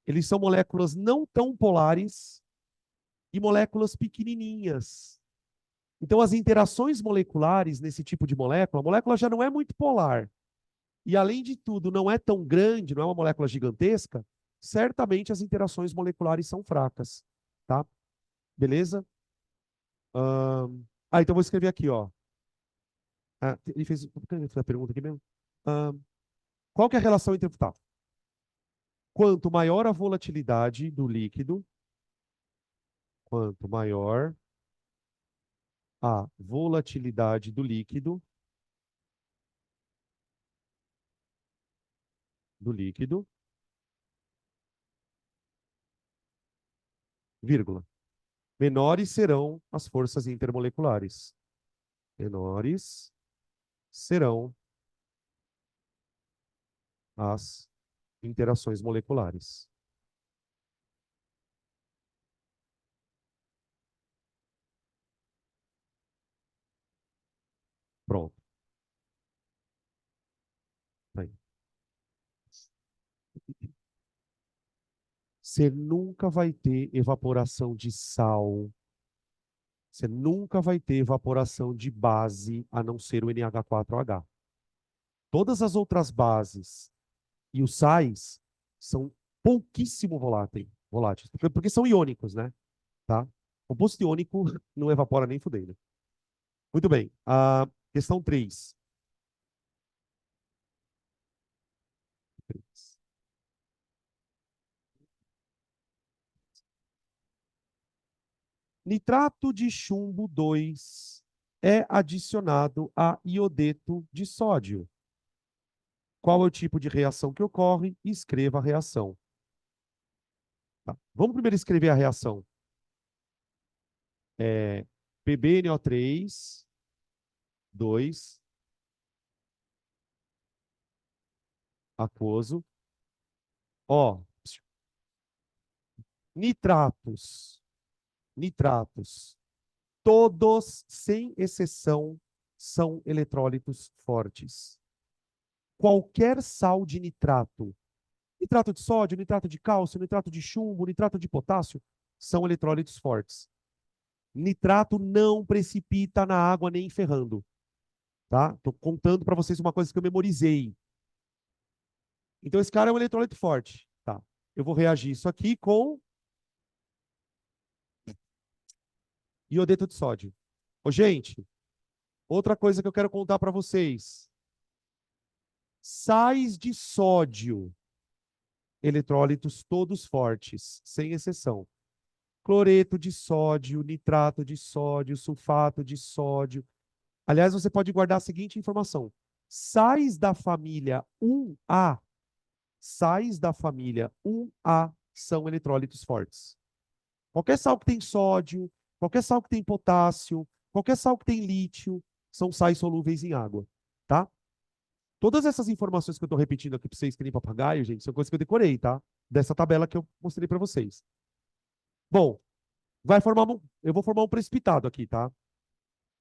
eles são moléculas não tão polares e moléculas pequenininhas. Então, as interações moleculares nesse tipo de molécula, a molécula já não é muito polar. E, além de tudo, não é tão grande, não é uma molécula gigantesca, certamente as interações moleculares são fracas. Tá? Beleza? Então vou escrever aqui, ó. Ele fez a pergunta aqui mesmo. Qual que é a relação entre... Tá. Quanto maior a volatilidade do líquido, quanto maior a volatilidade do líquido, vírgula, menores serão as forças intermoleculares. Menores serão as interações moleculares. Pronto. Aí. Você nunca vai ter evaporação de sal. Você nunca vai ter evaporação de base, a não ser o NH4OH. Todas as outras bases e os sais são pouquíssimo voláteis, porque são iônicos, né? Tá? Composto iônico não evapora nem fudendo. Muito bem. Questão 3. Nitrato de chumbo 2 é adicionado a iodeto de sódio. Qual é o tipo de reação que ocorre? Escreva a reação. Tá. Vamos primeiro escrever a reação. PbNO3, 2, aquoso. Ó, nitratos. Nitratos. Todos, sem exceção, são eletrólitos fortes. Qualquer sal de nitrato, nitrato de sódio, nitrato de cálcio, nitrato de chumbo, nitrato de potássio, são eletrólitos fortes. Nitrato não precipita na água nem ferrando. Tá? Tô contando para vocês uma coisa que eu memorizei. Então, esse cara é um eletrólito forte. Tá? Eu vou reagir isso aqui com iodeto de sódio. Ô, gente, outra coisa que eu quero contar para vocês. Sais de sódio, eletrólitos todos fortes, sem exceção. Cloreto de sódio, nitrato de sódio, sulfato de sódio. Aliás, você pode guardar a seguinte informação. Sais da família 1A, sais da família 1A são eletrólitos fortes. Qualquer sal que tem sódio, qualquer sal que tem potássio, qualquer sal que tem lítio, são sais solúveis em água, tá? Todas essas informações que eu estou repetindo aqui para vocês que nem papagaio, gente, são coisas que eu decorei, tá? Dessa tabela que eu mostrei para vocês. Bom, eu vou formar um precipitado aqui, tá?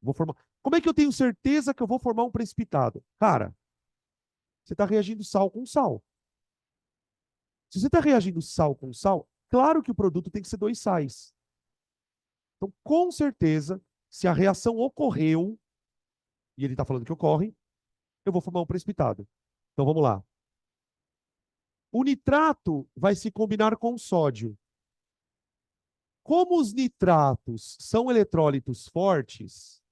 Vou formar. Como é que eu tenho certeza que eu vou formar um precipitado? Cara, você está reagindo sal com sal. Se você está reagindo sal com sal, claro que o produto tem que ser dois sais. Então, com certeza, se a reação ocorreu, e ele está falando que ocorre, eu vou formar um precipitado. Então, vamos lá. O nitrato vai se combinar com o sódio. Como os nitratos são eletrólitos fortes,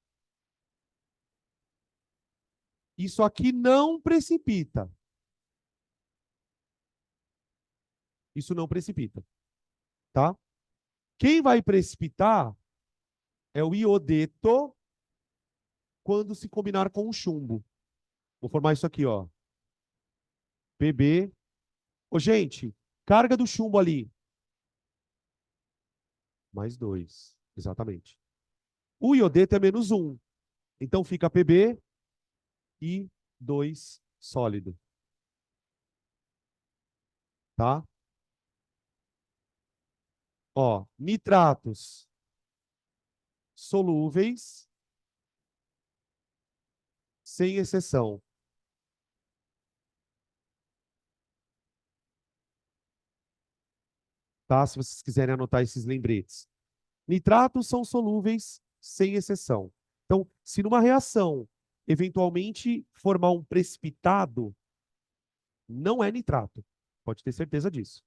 isso aqui não precipita. Isso não precipita, tá? Quem vai precipitar é o iodeto quando se combinar com o chumbo. Vou formar isso aqui, ó. Pb. Ô, gente, carga do chumbo ali. Mais 2. Exatamente. O iodeto é menos 1. Então fica Pb e 2 sólido. Tá? Ó, nitratos solúveis, sem exceção. Tá? Se vocês quiserem anotar esses lembretes. Nitratos são solúveis, sem exceção. Então, se numa reação eventualmente formar um precipitado, não é nitrato. Pode ter certeza disso.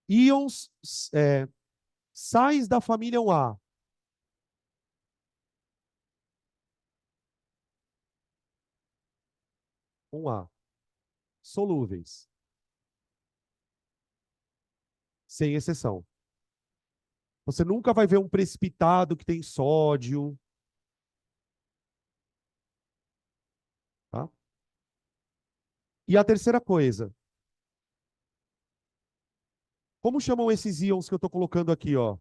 Íons, sais da família 1A. Solúveis, sem exceção. Você nunca vai ver um precipitado que tem sódio. Tá? E a terceira coisa. Como chamam esses íons que eu estou colocando aqui, ó?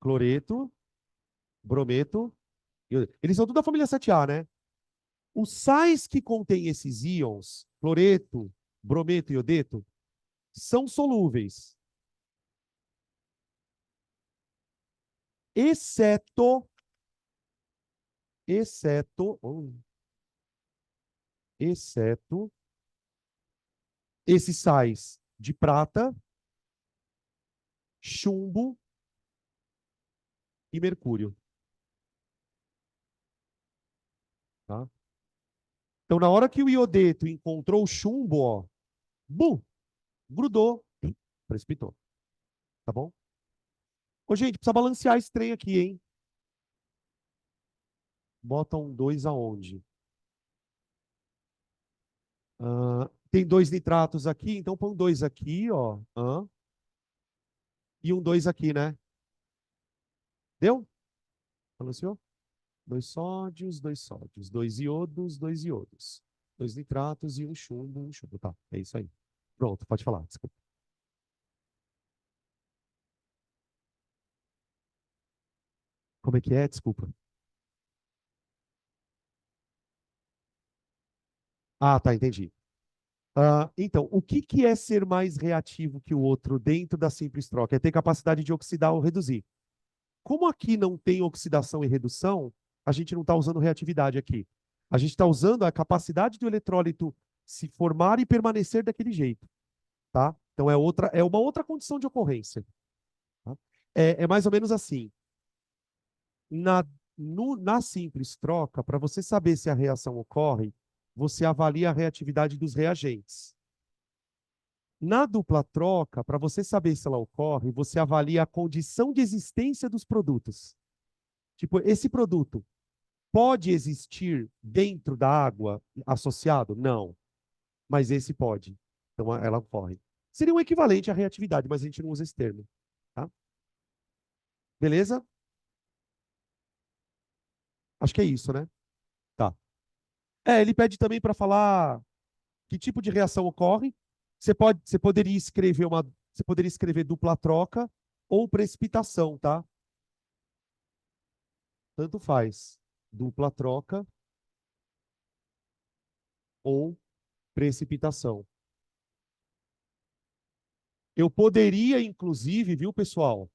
Cloreto, brometo. Eles são tudo da família 7A, né? Os sais que contêm esses íons, cloreto, brometo e iodeto, são solúveis. Exceto, exceto, exceto esses sais de prata, chumbo e mercúrio. Tá? Então, na hora que o iodeto encontrou o chumbo, ó, bum, grudou, precipitou. Tá bom? Ô, gente, precisa balancear esse trem aqui, hein? Bota um 2 aonde? Tem 2 nitratos aqui, então põe 2 aqui, ó. E um 2 aqui, né? Deu? Balanceou? 2 sódios, 2 sódios. 2 iodos, 2 iodos. 2 nitratos e um chumbo, um chumbo. Tá, é isso aí. Pronto, pode falar, desculpa. Como é que é? Desculpa. Ah, tá, entendi. Então, o que que é ser mais reativo que o outro dentro da simples troca? É ter capacidade de oxidar ou reduzir. Como aqui não tem oxidação e redução, a gente não está usando reatividade aqui. A gente está usando a capacidade do eletrólito se formar e permanecer daquele jeito, tá? Então é uma outra condição de ocorrência. Tá? É mais ou menos assim. Na, na simples troca, para você saber se a reação ocorre, você avalia a reatividade dos reagentes. Na dupla troca, para você saber se ela ocorre, você avalia a condição de existência dos produtos. Tipo, esse produto pode existir dentro da água associado? Não, mas esse pode. Então ela ocorre. Seria um equivalente à reatividade, mas a gente não usa esse termo. Tá? Beleza? Acho que é isso, né? Tá. Ele pede também para falar que tipo de reação ocorre. Você poderia escrever dupla troca ou precipitação, tá? Tanto faz. Dupla troca ou precipitação. Eu poderia, inclusive, viu, pessoal?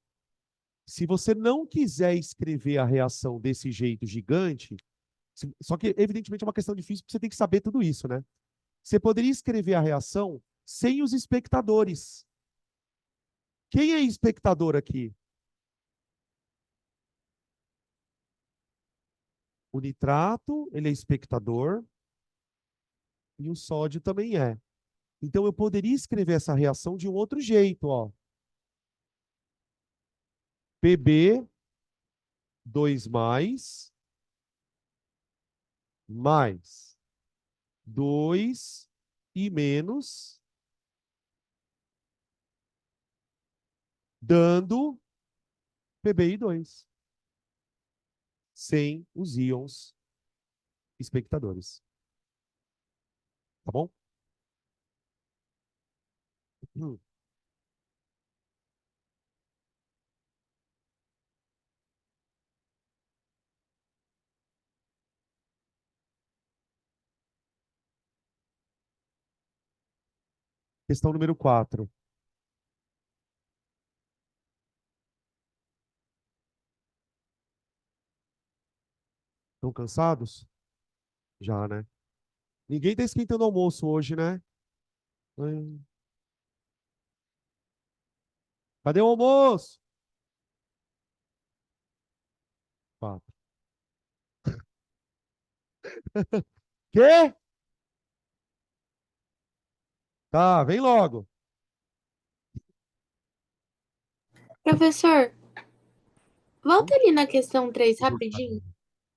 Se você não quiser escrever a reação desse jeito gigante, só que, evidentemente, é uma questão difícil, porque você tem que saber tudo isso, né? Você poderia escrever a reação sem os espectadores. Quem é espectador aqui? O nitrato, ele é espectador, e o sódio também é. Então, eu poderia escrever essa reação de um outro jeito, ó. Pb 2 mais 2 e menos, dando PBI2, sem os íons espectadores. Tá bom? Questão número 4. Estão cansados? Já, né? Ninguém tá esquentando almoço hoje, né? Hum. Cadê o almoço? 4. Quê? Tá, vem logo. Professor, volta ali na questão 3 rapidinho.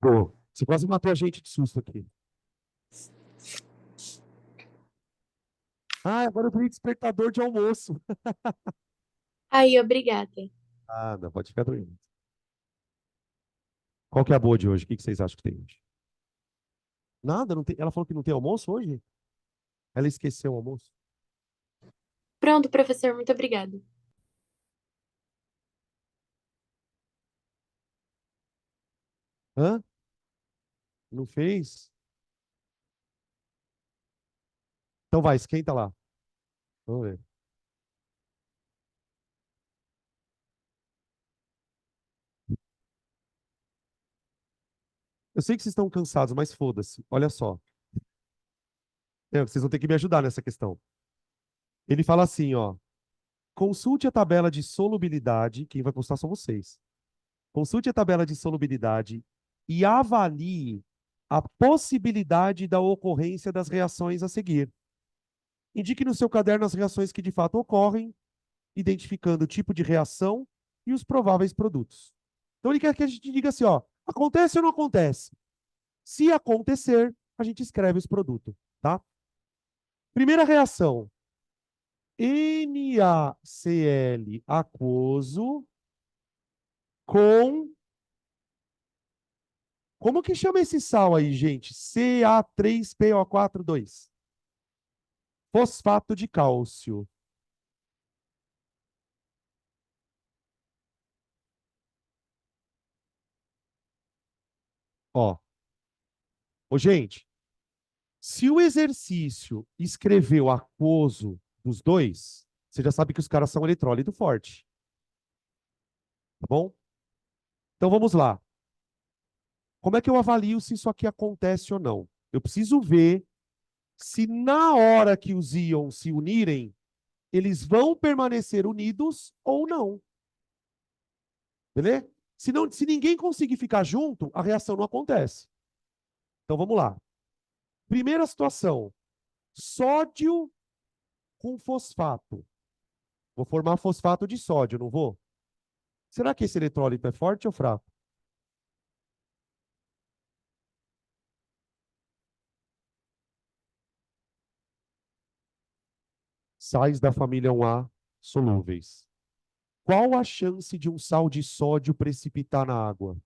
Pô, você quase matou a gente de susto aqui. Agora eu virei despertador de almoço. Aí, obrigada. Não, pode ficar doido. Qual que é a boa de hoje? O que que vocês acham que tem hoje? Nada, não tem. Ela falou que não tem almoço hoje? Ela esqueceu o almoço? Pronto, professor, muito obrigada. Hã? Não fez? Então vai, esquenta lá. Vamos ver. Eu sei que vocês estão cansados, mas foda-se. Olha só. Vocês vão ter que me ajudar nessa questão. Ele fala assim, ó. Consulte a tabela de solubilidade. Quem vai constar são vocês. Consulte a tabela de solubilidade e avalie a possibilidade da ocorrência das reações a seguir. Indique no seu caderno as reações que de fato ocorrem, identificando o tipo de reação e os prováveis produtos. Então ele quer que a gente diga assim, ó, acontece ou não acontece? Se acontecer, a gente escreve os produtos, tá? Primeira reação. NaCl aquoso com... Como que chama esse sal aí, gente? Ca3PO42. Fosfato de cálcio. Ó. Ô, gente, se o exercício escreveu aquoso dos dois, você já sabe que os caras são eletrólito forte. Tá bom? Então vamos lá. Como é que eu avalio se isso aqui acontece ou não? Eu preciso ver se na hora que os íons se unirem, eles vão permanecer unidos ou não. Beleza? Se ninguém conseguir ficar junto, a reação não acontece. Então vamos lá. Primeira situação. Sódio com fosfato. Vou formar fosfato de sódio, não vou? Será que esse eletrólito é forte ou fraco? Sais da família 1A solúveis. Qual a chance de um sal de sódio precipitar na água?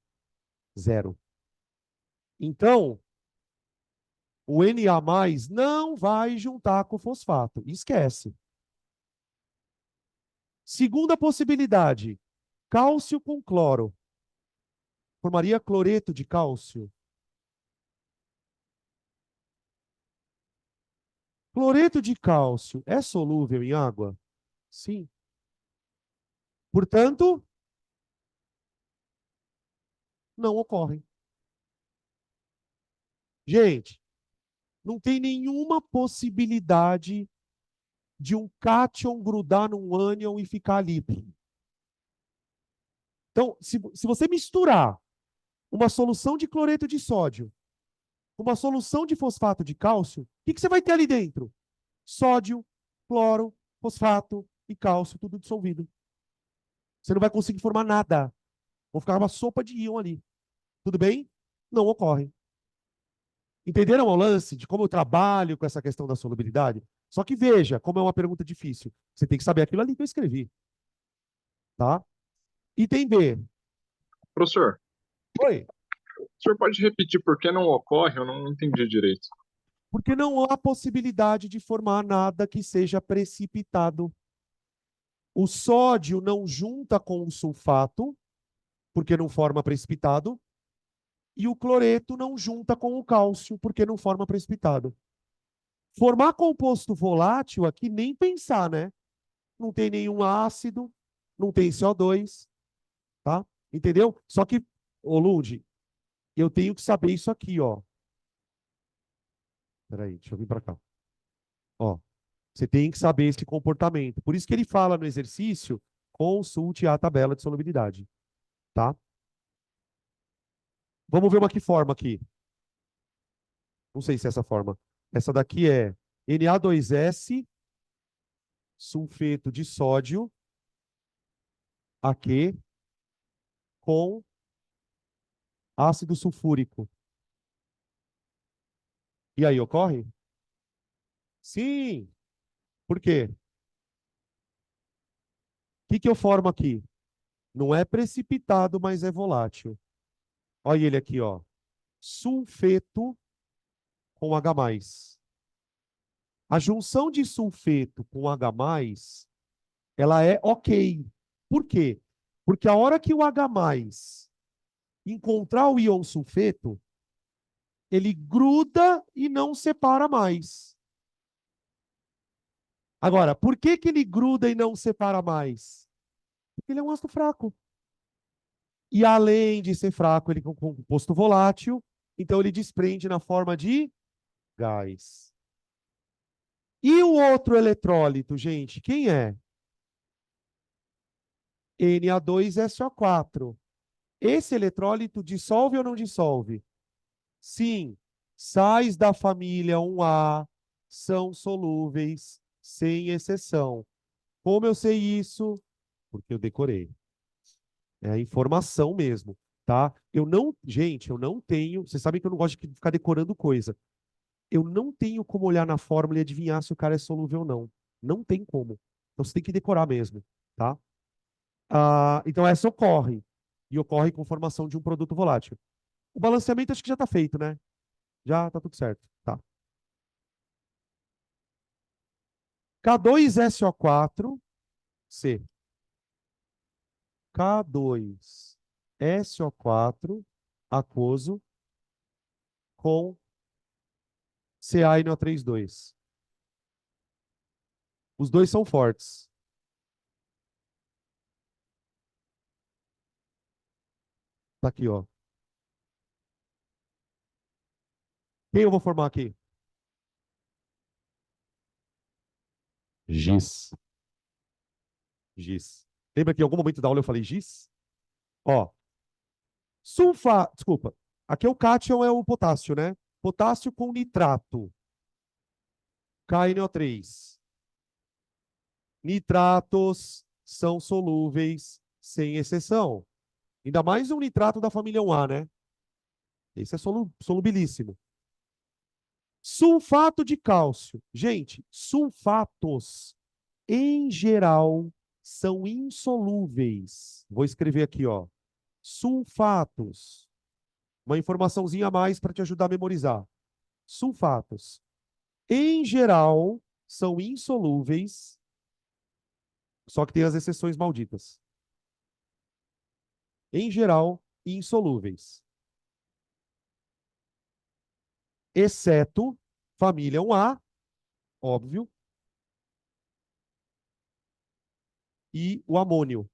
Zero. Então, o Na+ não vai juntar com o fosfato. Esquece. Segunda possibilidade, cálcio com cloro. Formaria cloreto de cálcio. Cloreto de cálcio é solúvel em água? Sim. Portanto, não ocorrem. Gente, não tem nenhuma possibilidade de um cátion grudar num ânion e ficar ali. Então, se você misturar uma solução de cloreto de sódio com uma solução de fosfato de cálcio, o que você vai ter ali dentro? Sódio, cloro, fosfato e cálcio, tudo dissolvido. Você não vai conseguir formar nada. Vão ficar uma sopa de íon ali. Tudo bem? Não ocorre. Entenderam o lance de como eu trabalho com essa questão da solubilidade? Só que veja, como é uma pergunta difícil. Você tem que saber aquilo ali que eu escrevi. Tá? Item B. Professor, Oi. o senhor pode repetir por que não ocorre? Eu não entendi direito. Porque não há possibilidade de formar nada que seja precipitado. O sódio não junta com o sulfato, porque não forma precipitado, e o cloreto não junta com o cálcio, porque não forma precipitado. Formar composto volátil aqui, nem pensar, né? Não tem nenhum ácido, não tem CO2, tá? Entendeu? Só que, ô Lud, eu tenho que saber isso aqui, ó. Peraí, deixa eu vir para cá. Ó, você tem que saber esse comportamento. Por isso que ele fala no exercício, consulte a tabela de solubilidade, tá? Vamos ver uma que forma aqui. Não sei se é essa forma. Essa daqui é Na2S, sulfeto de sódio, Aq, com ácido sulfúrico. E aí, ocorre? Sim. Por quê? O que eu formo aqui? Não é precipitado, mas é volátil. Olha ele aqui, ó. Sulfeto com H+. A junção de sulfeto com H+, ela é ok. Por quê? Porque a hora que o H+ encontrar o íon sulfeto, ele gruda e não separa mais. Agora, por que ele gruda e não separa mais? Porque ele é um ácido fraco. E além de ser fraco, ele é um composto volátil, então ele desprende na forma de gás. E o outro eletrólito, gente, quem é? Na2SO4. Esse eletrólito dissolve ou não dissolve? Sim, sais da família 1A são solúveis, sem exceção. Como eu sei isso? Porque eu decorei. É informação mesmo, tá? Gente, eu não tenho. Vocês sabem que eu não gosto de ficar decorando coisa. eu não tenho como olhar na fórmula e adivinhar se o cara é solúvel ou não. Não tem como. Então você tem que decorar mesmo, tá? Então essa ocorre. E ocorre com formação de um produto volátil. O balanceamento acho que já está feito, né? Já está tudo certo. Tá. K2SO4, C. K2SO4 aquoso com CaNO32. Os dois são fortes. Tá aqui, ó. Quem eu vou formar aqui? Giz. Giz. Lembra que em algum momento da aula eu falei giz? Ó, desculpa. Aqui é o cátion, é o potássio, né? Potássio com nitrato. KNO3. Nitratos são solúveis sem exceção. Ainda mais um nitrato da família 1A, né? Esse é solubilíssimo. Sulfato de cálcio. Gente, sulfatos, em geral, são insolúveis. Vou escrever aqui, ó. Sulfatos. Uma informaçãozinha a mais para te ajudar a memorizar. Sulfatos, em geral, são insolúveis, só que tem as exceções malditas. Em geral, insolúveis. Exceto família 1A, óbvio, e o amônio.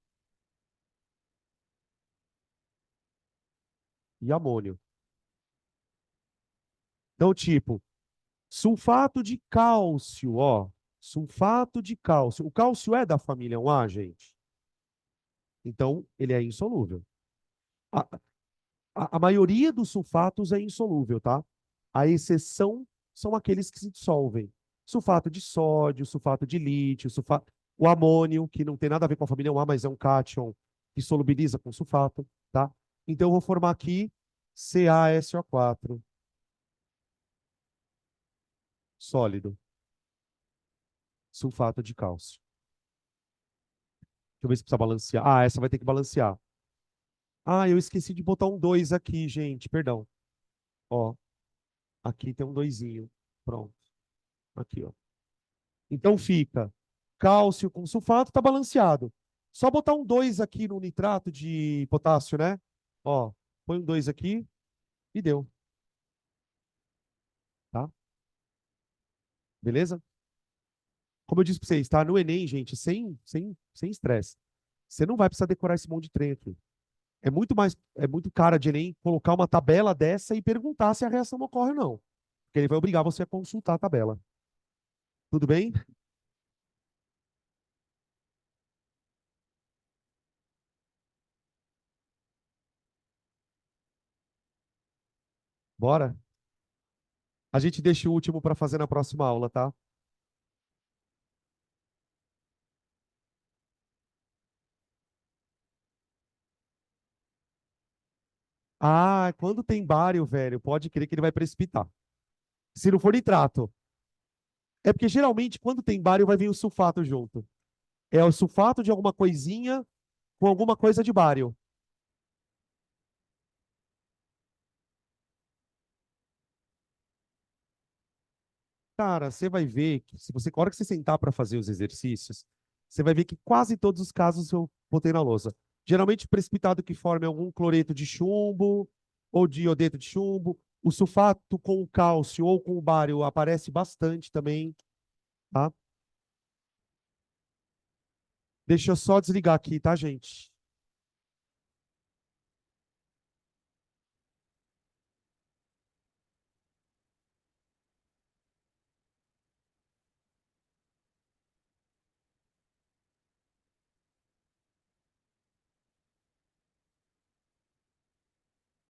E amônio. Então, tipo, sulfato de cálcio, ó. Sulfato de cálcio. O cálcio é da família 1A, gente. Então, ele é insolúvel. A, a maioria dos sulfatos é insolúvel, tá? A exceção são aqueles que se dissolvem. Sulfato de sódio, sulfato de lítio, o amônio, que não tem nada a ver com a família 1A, mas é um cátion que solubiliza com sulfato, tá? Então, eu vou formar aqui CaSO4, sólido, sulfato de cálcio. Deixa eu ver se precisa balancear. Essa vai ter que balancear. Eu esqueci de botar um 2 aqui, gente, perdão. Ó, aqui tem um 2zinho. Pronto. Aqui, ó. Então fica cálcio com sulfato, tá balanceado. Só botar um 2 aqui no nitrato de potássio, né? Ó, põe um 2 aqui e deu. Tá? Beleza? Como eu disse para vocês, tá? No Enem, gente, sem estresse. Você não vai precisar decorar esse monte de trem aqui. É muito cara de Enem colocar uma tabela dessa e perguntar se a reação ocorre ou não. Porque ele vai obrigar você a consultar a tabela. Tudo bem? Bora? A gente deixa o último para fazer na próxima aula, tá? Quando tem bário, velho, pode crer que ele vai precipitar. Se não for nitrato. É porque geralmente quando tem bário vai vir o sulfato junto. É o sulfato de alguma coisinha com alguma coisa de bário. Cara, você vai ver que se você, a hora que você sentar para fazer os exercícios, você vai ver que quase todos os casos eu botei na lousa. Geralmente precipitado que forma algum cloreto de chumbo ou de iodeto de chumbo. O sulfato com o cálcio ou com o bário aparece bastante também, tá? Deixa eu só desligar aqui, tá, gente?